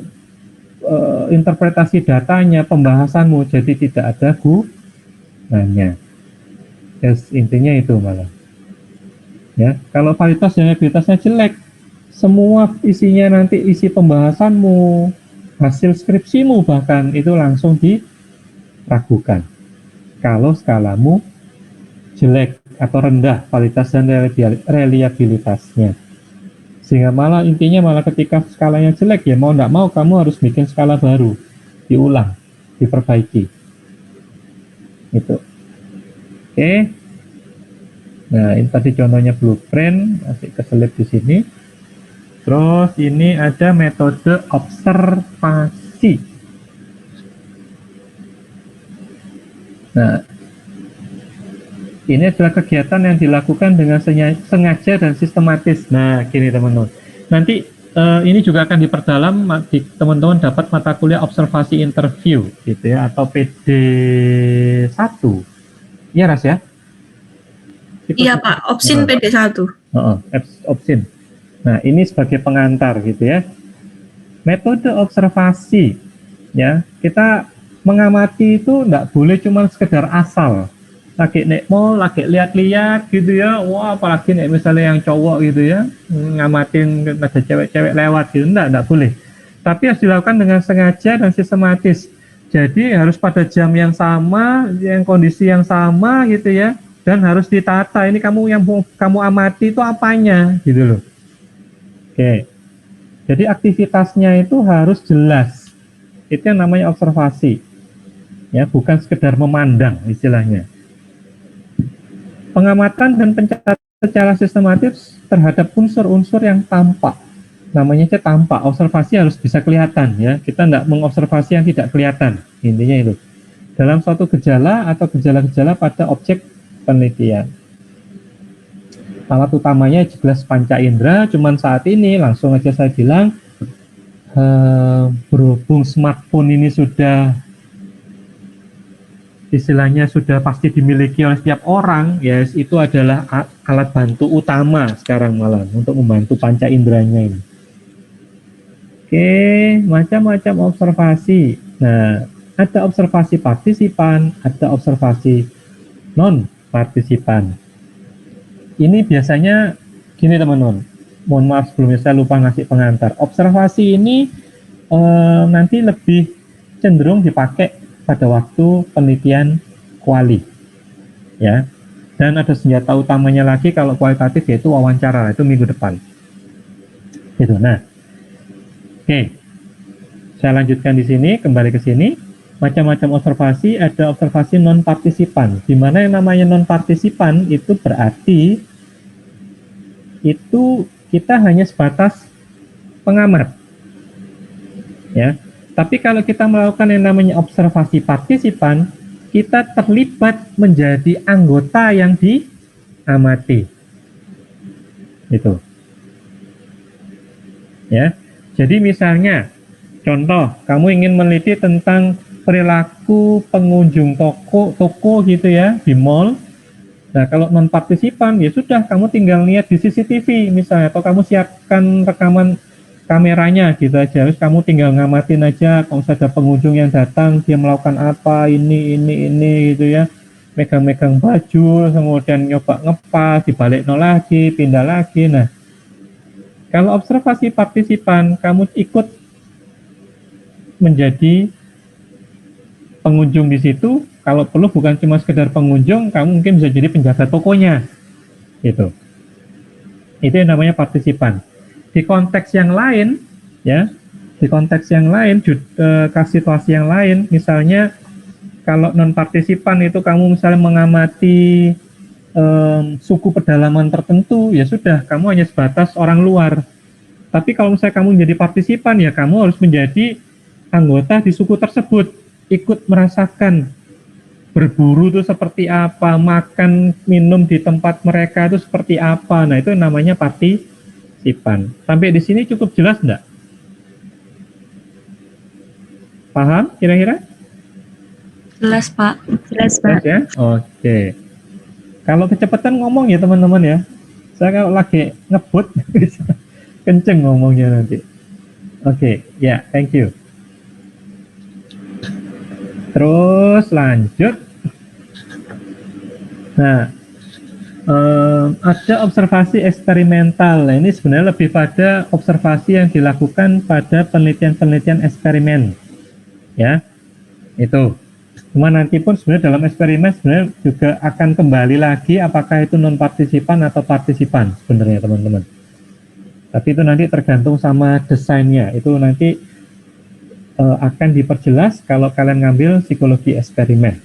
Speaker 2: interpretasi datanya, pembahasanmu jadi tidak ada gunanya. Yes, intinya itu malah. Ya, kalau kualitas dan reliabilitasnya jelek, semua isinya nanti isi pembahasanmu, hasil skripsimu bahkan itu langsung ragukan. Kalau skalamu jelek atau rendah kualitas dan reliabilitasnya. Sehingga malah intinya malah ketika skalanya jelek ya mau tidak mau kamu harus bikin skala baru, diulang, diperbaiki. Itu. Oke. Nah, ini tadi contohnya blueprint, masih keselip di sini. Terus ini ada metode observasi. Nah, ini adalah kegiatan yang dilakukan dengan sengaja dan sistematis. Nah, gini teman-teman. Nanti ini juga akan diperdalam, teman-teman dapat mata kuliah observasi interview, gitu ya, atau PD1. Iya, Ras ya?
Speaker 6: Iya Pak, opsin PD1.
Speaker 2: Opsin. Nah, ini sebagai pengantar, gitu ya. Metode observasi, ya, kita mengamati itu enggak boleh cuma sekedar asal. Lagi nek mall, lagi lihat-lihat gitu ya, wah apalagi nek misalnya yang cowok gitu ya, ngamatin ada cewek-cewek lewat gitu, enggak boleh. Tapi harus dilakukan dengan sengaja dan sistematis. Jadi harus pada jam yang sama, yang kondisi yang sama gitu ya, dan harus ditata. Ini yang kamu amati itu apanya gitu loh. Oke. Jadi aktivitasnya itu harus jelas. Itu yang namanya observasi. Ya, bukan sekedar memandang istilahnya. Pengamatan dan pencatatan secara sistematis terhadap unsur-unsur yang tampak. Namanya tampak, observasi harus bisa kelihatan ya. Kita tidak mengobservasi yang tidak kelihatan. Intinya itu. Dalam suatu gejala atau gejala-gejala pada objek penelitian. Alat utamanya jelas panca indera, cuman saat ini langsung aja saya bilang berhubung smartphone ini sudah istilahnya sudah pasti dimiliki oleh setiap orang, ya itu adalah alat bantu utama sekarang malah untuk membantu panca inderanya ini. Oke, macam-macam observasi. Nah, ada observasi partisipan, ada observasi non-partisipan. Ini biasanya gini teman-teman, mohon maaf sebelumnya saya lupa ngasih pengantar. Observasi ini nanti lebih cenderung dipakai pada waktu penelitian kuali, ya. Dan ada senjata utamanya lagi kalau kualitatif yaitu wawancara, itu minggu depan. Gitu. Nah, oke, saya lanjutkan di sini, kembali ke sini. Macam-macam observasi, ada observasi non partisipan. Di mana yang namanya non partisipan itu berarti itu kita hanya sebatas pengamat, ya. Tapi kalau kita melakukan yang namanya observasi partisipan, kita terlibat menjadi anggota yang diamati. Itu. Ya. Jadi misalnya, contoh, kamu ingin meneliti tentang perilaku pengunjung toko gitu ya, di mall. Nah, kalau non partisipan ya sudah, kamu tinggal lihat di CCTV misalnya, atau kamu siapkan rekaman kameranya gitu aja, terus kamu tinggal ngamatin aja kalau ada pengunjung yang datang, dia melakukan apa, ini gitu ya, megang-megang baju, kemudian nyoba ngepas, dibalik lagi, pindah lagi. Nah, kalau observasi partisipan, kamu ikut menjadi pengunjung di situ, kalau perlu bukan cuma sekedar pengunjung, kamu mungkin bisa jadi penjaga tokonya, gitu. Itu yang namanya partisipan. Di konteks yang lain, ya, di konteks yang lain, situasi yang lain, misalnya kalau non partisipan itu kamu misalnya mengamati suku pedalaman tertentu, ya sudah, kamu hanya sebatas orang luar. Tapi kalau misalnya kamu menjadi partisipan, ya kamu harus menjadi anggota di suku tersebut, ikut merasakan berburu itu seperti apa, makan minum di tempat mereka itu seperti apa. Nah, itu namanya partisipan. Sampai di sini cukup jelas enggak? Paham kira-kira?
Speaker 6: Jelas Pak.
Speaker 3: Jelas, Pak.
Speaker 2: Jelas ya? Oke. Kalau kecepatan ngomong ya teman-teman ya. Saya kalau lagi ngebut kenceng ngomongnya nanti. Oke, ya, thank you. Terus lanjut. Nah, ada observasi eksperimental. Nah, ini sebenarnya lebih pada observasi yang dilakukan pada penelitian-penelitian eksperimen, ya, itu. Cuma nanti pun sebenarnya dalam eksperimen sebenarnya juga akan kembali lagi apakah itu non partisipan atau partisipan sebenarnya teman-teman. Tapi itu nanti tergantung sama desainnya. Itu nanti akan diperjelas kalau kalian ngambil psikologi eksperimen.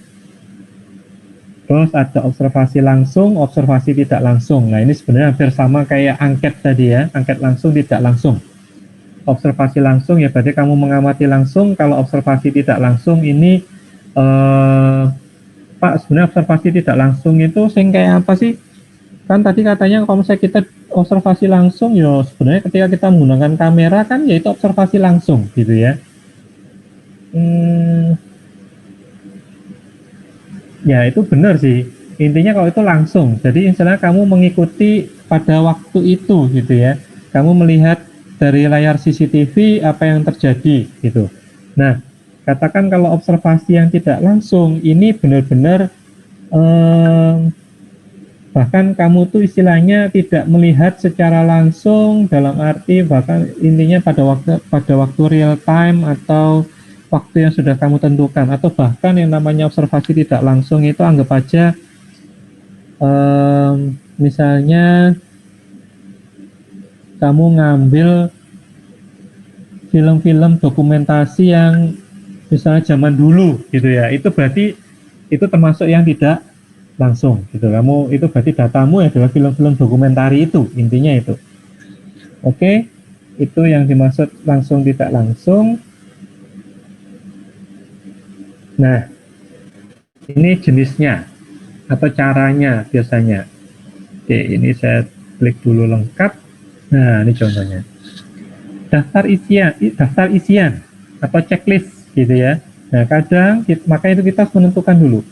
Speaker 2: Terus ada observasi langsung, observasi tidak langsung. Nah ini sebenarnya hampir sama kayak angket tadi ya, angket langsung tidak langsung. Observasi langsung ya berarti kamu mengamati langsung. Kalau observasi tidak langsung ini Pak, sebenarnya observasi tidak langsung itu sing kayak apa sih? Kan tadi katanya kalau misalnya kita observasi langsung ya sebenarnya ketika kita menggunakan kamera kan yaitu observasi langsung gitu ya. Ya itu benar sih. Intinya kalau itu langsung. Jadi misalnya kamu mengikuti pada waktu itu gitu ya. Kamu melihat dari layar CCTV apa yang terjadi gitu. Nah, katakan kalau observasi yang tidak langsung ini benar-benar bahkan kamu tuh istilahnya tidak melihat secara langsung dalam arti bahkan intinya pada waktu real time atau waktu yang sudah kamu tentukan atau bahkan yang namanya observasi tidak langsung itu anggap aja misalnya kamu ngambil film-film dokumentasi yang misalnya zaman dulu gitu ya, itu berarti itu termasuk yang tidak langsung gitu. Kamu itu berarti datamu adalah film-film dokumentari itu, intinya itu. Oke, itu yang dimaksud langsung tidak langsung. Nah, ini jenisnya atau caranya biasanya. Oke, ini saya klik dulu lengkap. Nah, ini contohnya. Daftar isian atau checklist gitu ya. Nah, kadang maka itu kita harus menentukan dulu.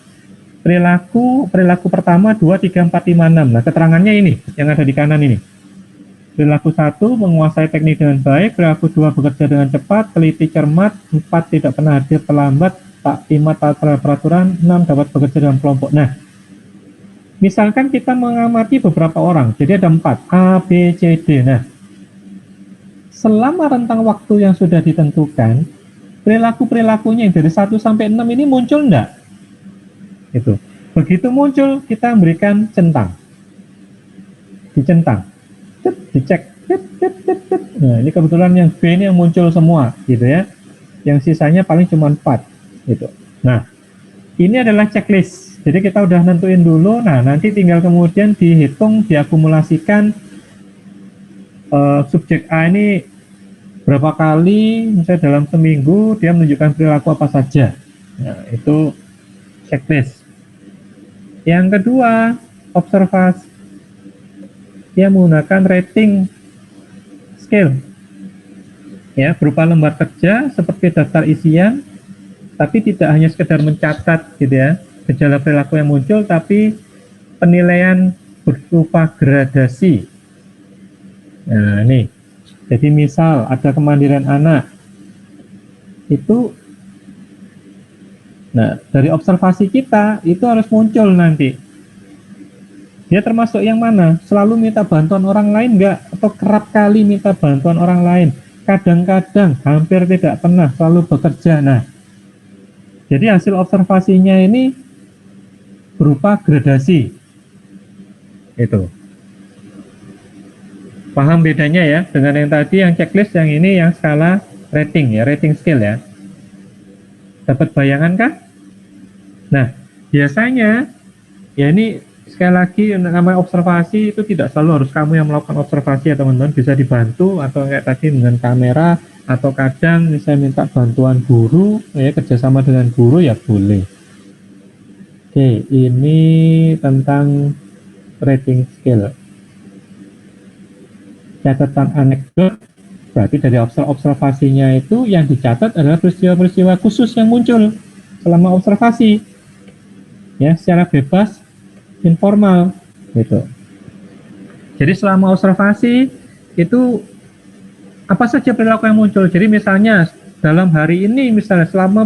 Speaker 2: Perilaku pertama 2, 3, 4, 5, 6. Nah, keterangannya ini yang ada di kanan ini. Perilaku 1 menguasai teknik dengan baik, perilaku 2 bekerja dengan cepat, teliti cermat, 4 tidak pernah hadir terlambat, 5 taat terhadap peraturan, 6 dapat bekerja dalam kelompok. Nah, misalkan kita mengamati beberapa orang, jadi ada 4, A, B, C, D. Nah, selama rentang waktu yang sudah ditentukan, perilakunya yang dari 1 sampai 6 ini muncul enggak? Itu. Begitu muncul, kita memberikan centang. Dicentang. Dicek. Nah, ini kebetulan yang B ini yang muncul semua, gitu ya. Yang sisanya paling cuma 4, gitu. Nah, ini adalah checklist. Jadi kita udah nentuin dulu, nah nanti tinggal kemudian dihitung, diakumulasikan subjek A ini berapa kali, misalnya dalam seminggu dia menunjukkan perilaku apa saja. Nah, itu checklist. Yang kedua, observasi. Dia menggunakan rating scale. Ya, berupa lembar kerja seperti daftar isian, tapi tidak hanya sekedar mencatat gitu ya, gejala perilaku yang muncul, tapi penilaian berupa gradasi. Nah, ini. Jadi misal ada kemandirian anak. Itu nah, dari observasi kita itu harus muncul nanti. Dia termasuk yang mana? Selalu minta bantuan orang lain enggak? Atau kerap kali minta bantuan orang lain? Kadang-kadang, hampir tidak pernah, selalu bekerja. Nah, jadi hasil observasinya ini berupa gradasi. Itu. Paham bedanya ya? Dengan yang tadi yang checklist, yang ini yang skala rating ya, rating scale ya. Dapat bayangan kah? Nah, biasanya ya ini sekali lagi namanya observasi itu tidak selalu harus kamu yang melakukan observasi ya teman-teman, bisa dibantu atau kayak tadi dengan kamera atau kadang saya minta bantuan guru ya, kerjasama dengan guru ya boleh. Oke, ini tentang rating scale. Catatan anekdot berarti dari observasinya itu yang dicatat adalah peristiwa-peristiwa khusus yang muncul selama observasi ya, secara bebas informal gitu. Jadi selama observasi itu apa saja perilaku yang muncul. Jadi misalnya dalam hari ini misalnya selama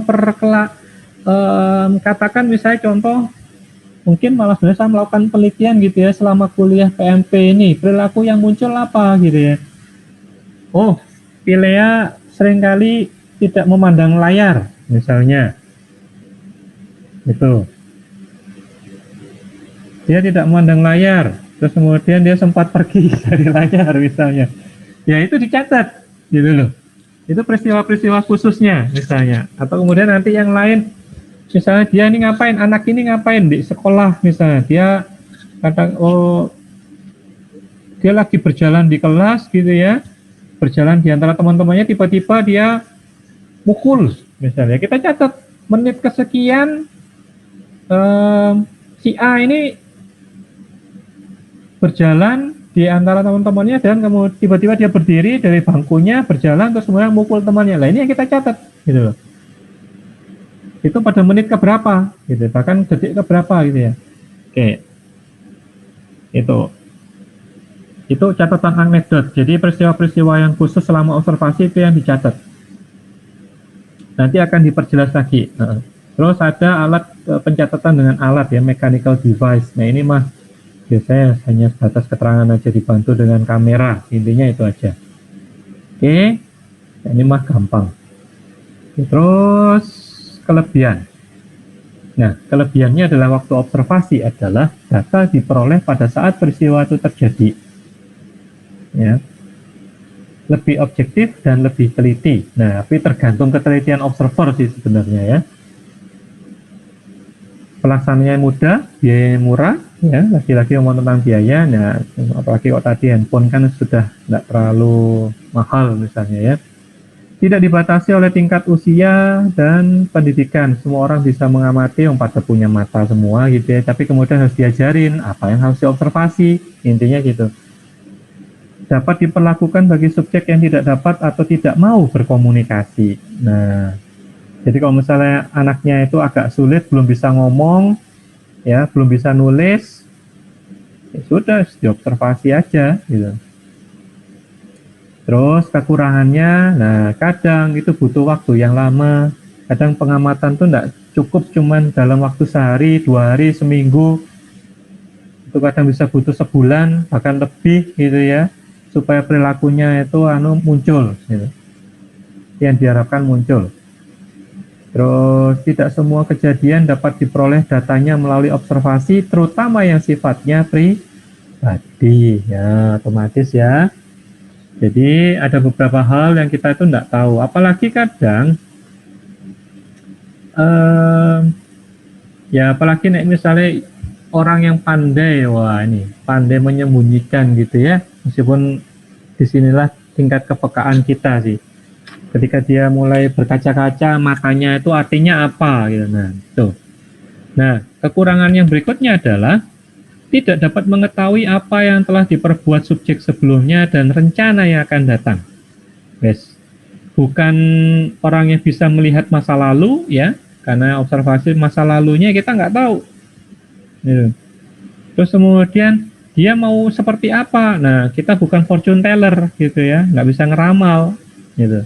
Speaker 2: katakan misalnya contoh mungkin malah sebenarnya saya melakukan penelitian gitu ya selama kuliah PMP ini, perilaku yang muncul apa gitu ya. Oh, Pilea seringkali tidak memandang layar misalnya. Itu. Dia tidak memandang layar, terus kemudian dia sempat pergi dari layar misalnya. Ya itu dicatat, gitu loh. Itu peristiwa-peristiwa khususnya misalnya. Atau kemudian nanti yang lain, misalnya dia ini ngapain, anak ini ngapain di sekolah misalnya. Dia kadang, oh dia lagi berjalan di kelas gitu ya, berjalan di antara teman-temannya, tiba-tiba dia mukul misalnya. Kita catat menit kesekian si A ini berjalan di antara teman-temannya dan kemudian tiba-tiba dia berdiri dari bangkunya, berjalan terus kemudian mukul temannya. Lah ini yang kita catat gitu loh. Itu pada menit keberapa gitu, bahkan detik keberapa gitu ya. Oke. Itu catatan anekdot. Jadi peristiwa-peristiwa yang khusus selama observasi itu yang dicatat. Nanti akan diperjelas lagi. Terus ada alat pencatatan dengan alat ya, mechanical device. Nah ini mah biasanya hanya sebatas keterangan aja, dibantu dengan kamera, intinya itu aja. Oke, ini mah gampang. Terus kelebihan. Nah, kelebihannya adalah waktu observasi adalah data diperoleh pada saat peristiwa itu terjadi. Ya, lebih objektif dan lebih teliti. Nah, tapi tergantung ketelitian observer sih sebenarnya ya. Pelaksanaannya mudah, biayanya murah, ya. Lagi-lagi ngomong tentang biaya, nah apalagi kok tadi handphone kan sudah tidak terlalu mahal misalnya ya. Tidak dibatasi oleh tingkat usia dan pendidikan, semua orang bisa mengamati, yang pada punya mata semua gitu ya. Tapi kemudian harus diajarin apa yang harus diobservasi, intinya gitu. Dapat diperlakukan bagi subjek yang tidak dapat atau tidak mau berkomunikasi. Nah, jadi kalau misalnya anaknya itu agak sulit, belum bisa ngomong, ya, belum bisa nulis, ya sudah diobservasi aja, gitu. Terus kekurangannya, nah kadang itu butuh waktu yang lama, kadang pengamatan tuh enggak cukup cuman dalam waktu sehari, 2 hari, seminggu, itu kadang bisa butuh sebulan, bahkan lebih gitu ya, supaya perilakunya itu muncul, gitu. Yang diharapkan muncul. Terus tidak semua kejadian dapat diperoleh datanya melalui observasi, terutama yang sifatnya pribadi, ya otomatis ya. Jadi ada beberapa hal yang kita itu tidak tahu, apalagi kadang, ya apalagi misalnya orang yang pandai, wah ini pandai menyembunyikan gitu ya, meskipun disinilah tingkat kepekaan kita sih. Ketika dia mulai berkaca-kaca, matanya itu artinya apa gitu. Nah, tuh. Nah, kekurangan yang berikutnya adalah tidak dapat mengetahui apa yang telah diperbuat subjek sebelumnya dan rencana yang akan datang. Yes. Bukan orang yang bisa melihat masa lalu ya, karena observasi masa lalunya kita nggak tahu. Gitu. Terus kemudian dia mau seperti apa? Nah, kita bukan fortune teller gitu ya, nggak bisa ngeramal gitu.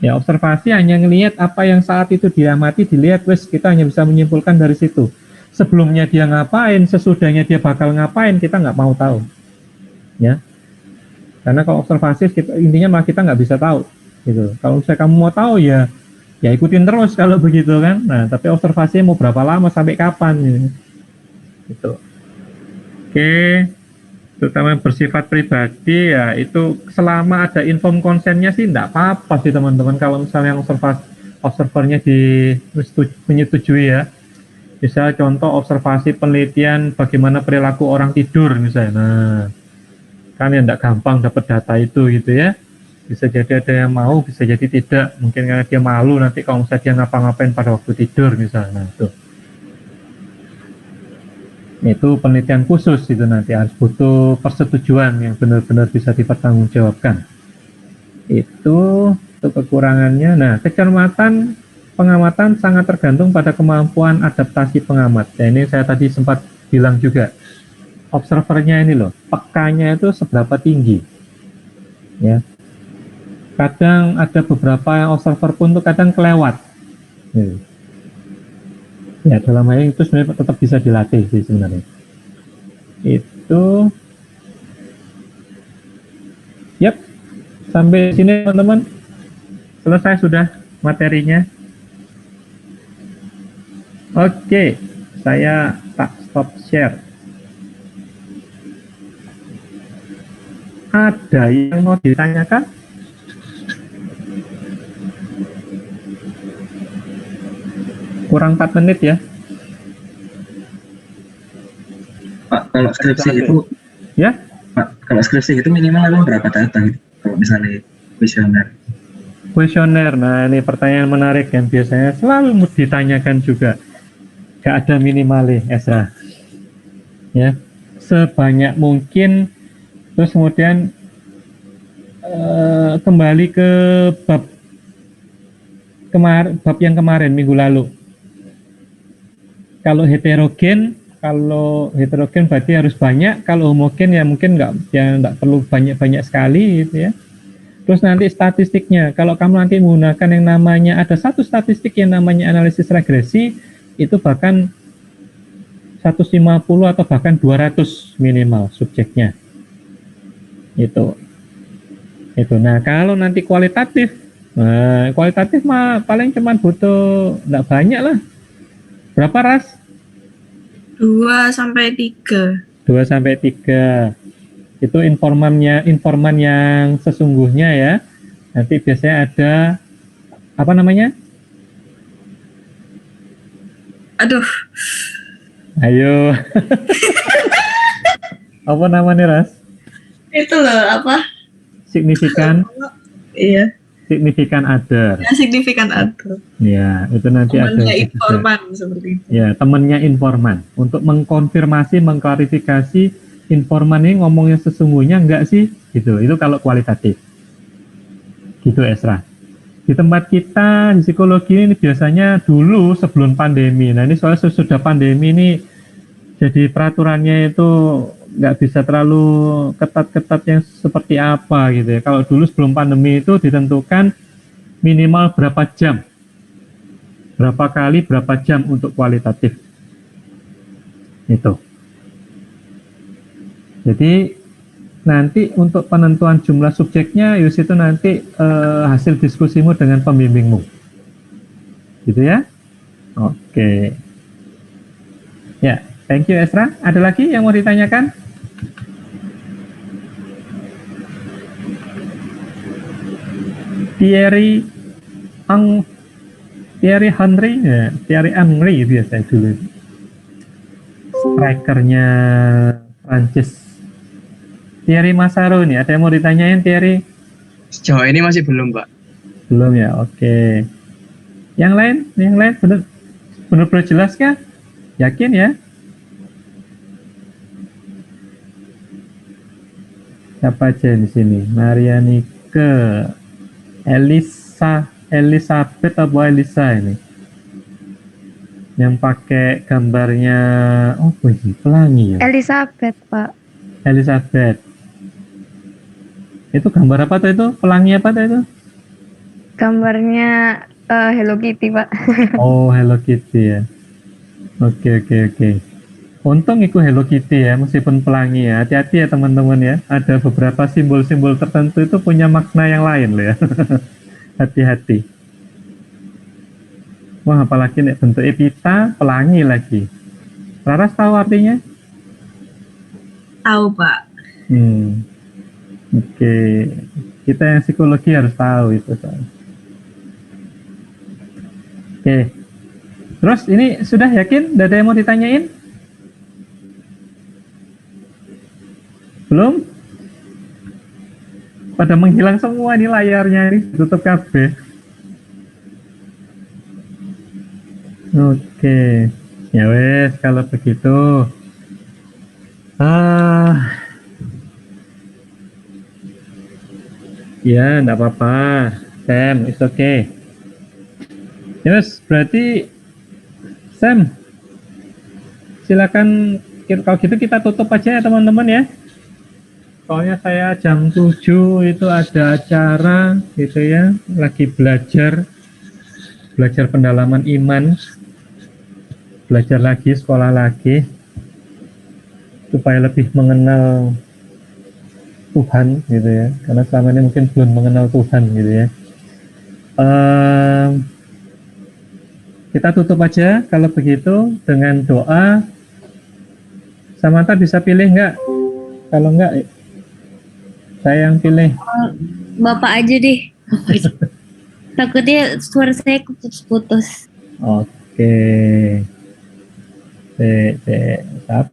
Speaker 2: Ya, observasi hanya ngelihat apa yang saat itu diamati, dilihat, wes kita hanya bisa menyimpulkan dari situ. Sebelumnya dia ngapain, sesudahnya dia bakal ngapain, kita nggak mau tahu. Ya, karena kalau observasi intinya malah kita nggak bisa tahu. Gitu. Kalau misalnya kamu mau tahu ya ikutin terus kalau begitu kan. Nah, tapi observasi mau berapa lama sampai kapan? Gitu. Oke. Terutama yang bersifat pribadi ya itu selama ada inform konsennya sih enggak apa-apa sih teman-teman, kalau misalnya observernya menyetujui ya. Misalnya contoh observasi penelitian bagaimana perilaku orang tidur misalnya, nah kan ya enggak gampang dapat data itu gitu ya, bisa jadi ada yang mau, bisa jadi tidak, mungkin karena dia malu nanti kalau misalnya dia ngapa-ngapain pada waktu tidur misalnya. Nah, itu penelitian khusus itu nanti harus butuh persetujuan yang benar-benar bisa dipertanggungjawabkan. Itu kekurangannya. Nah, kecermatan pengamatan sangat tergantung pada kemampuan adaptasi pengamat. Nah, ini saya tadi sempat bilang juga, observernya ini loh, pekanya itu seberapa tinggi. Ya, kadang ada beberapa observer pun tuh kadang kelewat. Ya, dalam hal itu sebenarnya tetap bisa dilatih sih sebenarnya. Itu, yap, sampai sini teman-teman. Selesai sudah materinya. Oke, saya tak stop share. Ada yang mau ditanyakan? Kurang 4 menit ya.
Speaker 7: Pak, kalau skripsi
Speaker 2: Silakan.
Speaker 7: itu,
Speaker 2: Ya,
Speaker 7: Pak, kalau skripsi itu minimal emang berapa data gitu? Kalau misalnya kuesioner.
Speaker 2: kuesioner. Nah, ini pertanyaan menarik yang biasanya selalu ditanyakan juga. Gak ada minimalnya, Ezra. Ya, sebanyak mungkin. Terus kemudian kembali ke bab yang kemarin minggu lalu. Kalau heterogen berarti harus banyak. Kalau homogen ya mungkin nggak perlu banyak sekali gitu ya. Terus nanti statistiknya, kalau kamu nanti menggunakan yang namanya, ada satu statistik yang namanya analisis regresi, itu bahkan 150 atau bahkan 200 minimal subjeknya. Itu. Nah, kalau nanti kualitatif mah paling cuma butuh nggak banyak lah. Berapa, Ras?
Speaker 6: 2-3.
Speaker 2: 2-3. Itu informan yang sesungguhnya ya. Nanti biasanya ada apa namanya?
Speaker 6: Aduh,
Speaker 2: Ayo. Apa namanya, Ras?
Speaker 6: itu loh apa?
Speaker 2: Signifikan
Speaker 6: Iya,
Speaker 2: other.
Speaker 6: ya, signifikan atau
Speaker 2: Ya, itu nanti
Speaker 6: temannya
Speaker 2: ada.
Speaker 6: informan seperti itu.
Speaker 2: Ya, temannya informan. Untuk mengkonfirmasi, mengklarifikasi informan ini ngomongnya sesungguhnya enggak sih? Gitu. Itu kalau kualitatif. Gitu, Esra. Di tempat kita di psikologi ini biasanya dulu sebelum pandemi. Nah, ini soalnya sesudah pandemi ini jadi peraturannya itu nggak bisa terlalu ketat-ketat yang seperti apa gitu ya. Kalau dulu sebelum pandemi itu ditentukan minimal berapa jam, berapa kali, berapa jam untuk kualitatif. Itu. Jadi nanti untuk penentuan jumlah subjeknya, Yus itu nanti hasil diskusimu dengan pembimbingmu. Gitu ya. Oke. Ya, thank you Esra. Ada lagi yang mau ditanyakan? Thierry Henry, ya, Thierry Henry biasanya dulu. Strikernya Prancis. Thierry Massaro nih, ada yang mau ditanyain Thierry?
Speaker 8: Sejauh ini masih belum, Pak.
Speaker 2: Belum ya, oke. Yang lain benar-benar jelas kah? Yakin ya? Siapa aja di sini? Marianike, Elizabeth atau Elisa ini? Yang pakai gambarnya, pelangi ya?
Speaker 9: Elizabeth, Pak.
Speaker 2: Elizabeth. Itu gambar apa tuh itu? Pelangi apa tuh itu?
Speaker 9: Gambarnya Hello Kitty, Pak.
Speaker 2: Oh, Hello Kitty ya. Oke. Untung itu Hello Kitty ya, meskipun pelangi ya. Hati-hati ya teman-teman ya. Ada beberapa simbol-simbol tertentu itu punya makna yang lain loh ya. Hati-hati. Wah, apalagi nih bentuk pita pelangi lagi. Laras tahu artinya?
Speaker 6: Tahu, Pak.
Speaker 2: Oke. Kita yang psikologi harus tahu itu. Oke. Terus ini sudah yakin? Udah ada yang mau ditanyain? Belum? Pada menghilang semua nih layarnya ini, tutup kabeh. Oke. Ya wes kalau begitu. Ya, enggak apa-apa. Sam, it's okay. Yes, berarti Sam, silakan kalau gitu kita tutup aja ya teman-teman ya. Soalnya saya jam 7 itu ada acara gitu ya, lagi belajar pendalaman iman, belajar lagi, sekolah lagi, supaya lebih mengenal Tuhan gitu ya, karena selama ini mungkin belum mengenal Tuhan gitu ya. kita tutup aja kalau begitu dengan doa. Samantha bisa pilih nggak? Kalau nggak, saya yang pilih.
Speaker 3: Bapak aja deh. Takutnya suara saya putus-putus.
Speaker 2: Oke. Sabar.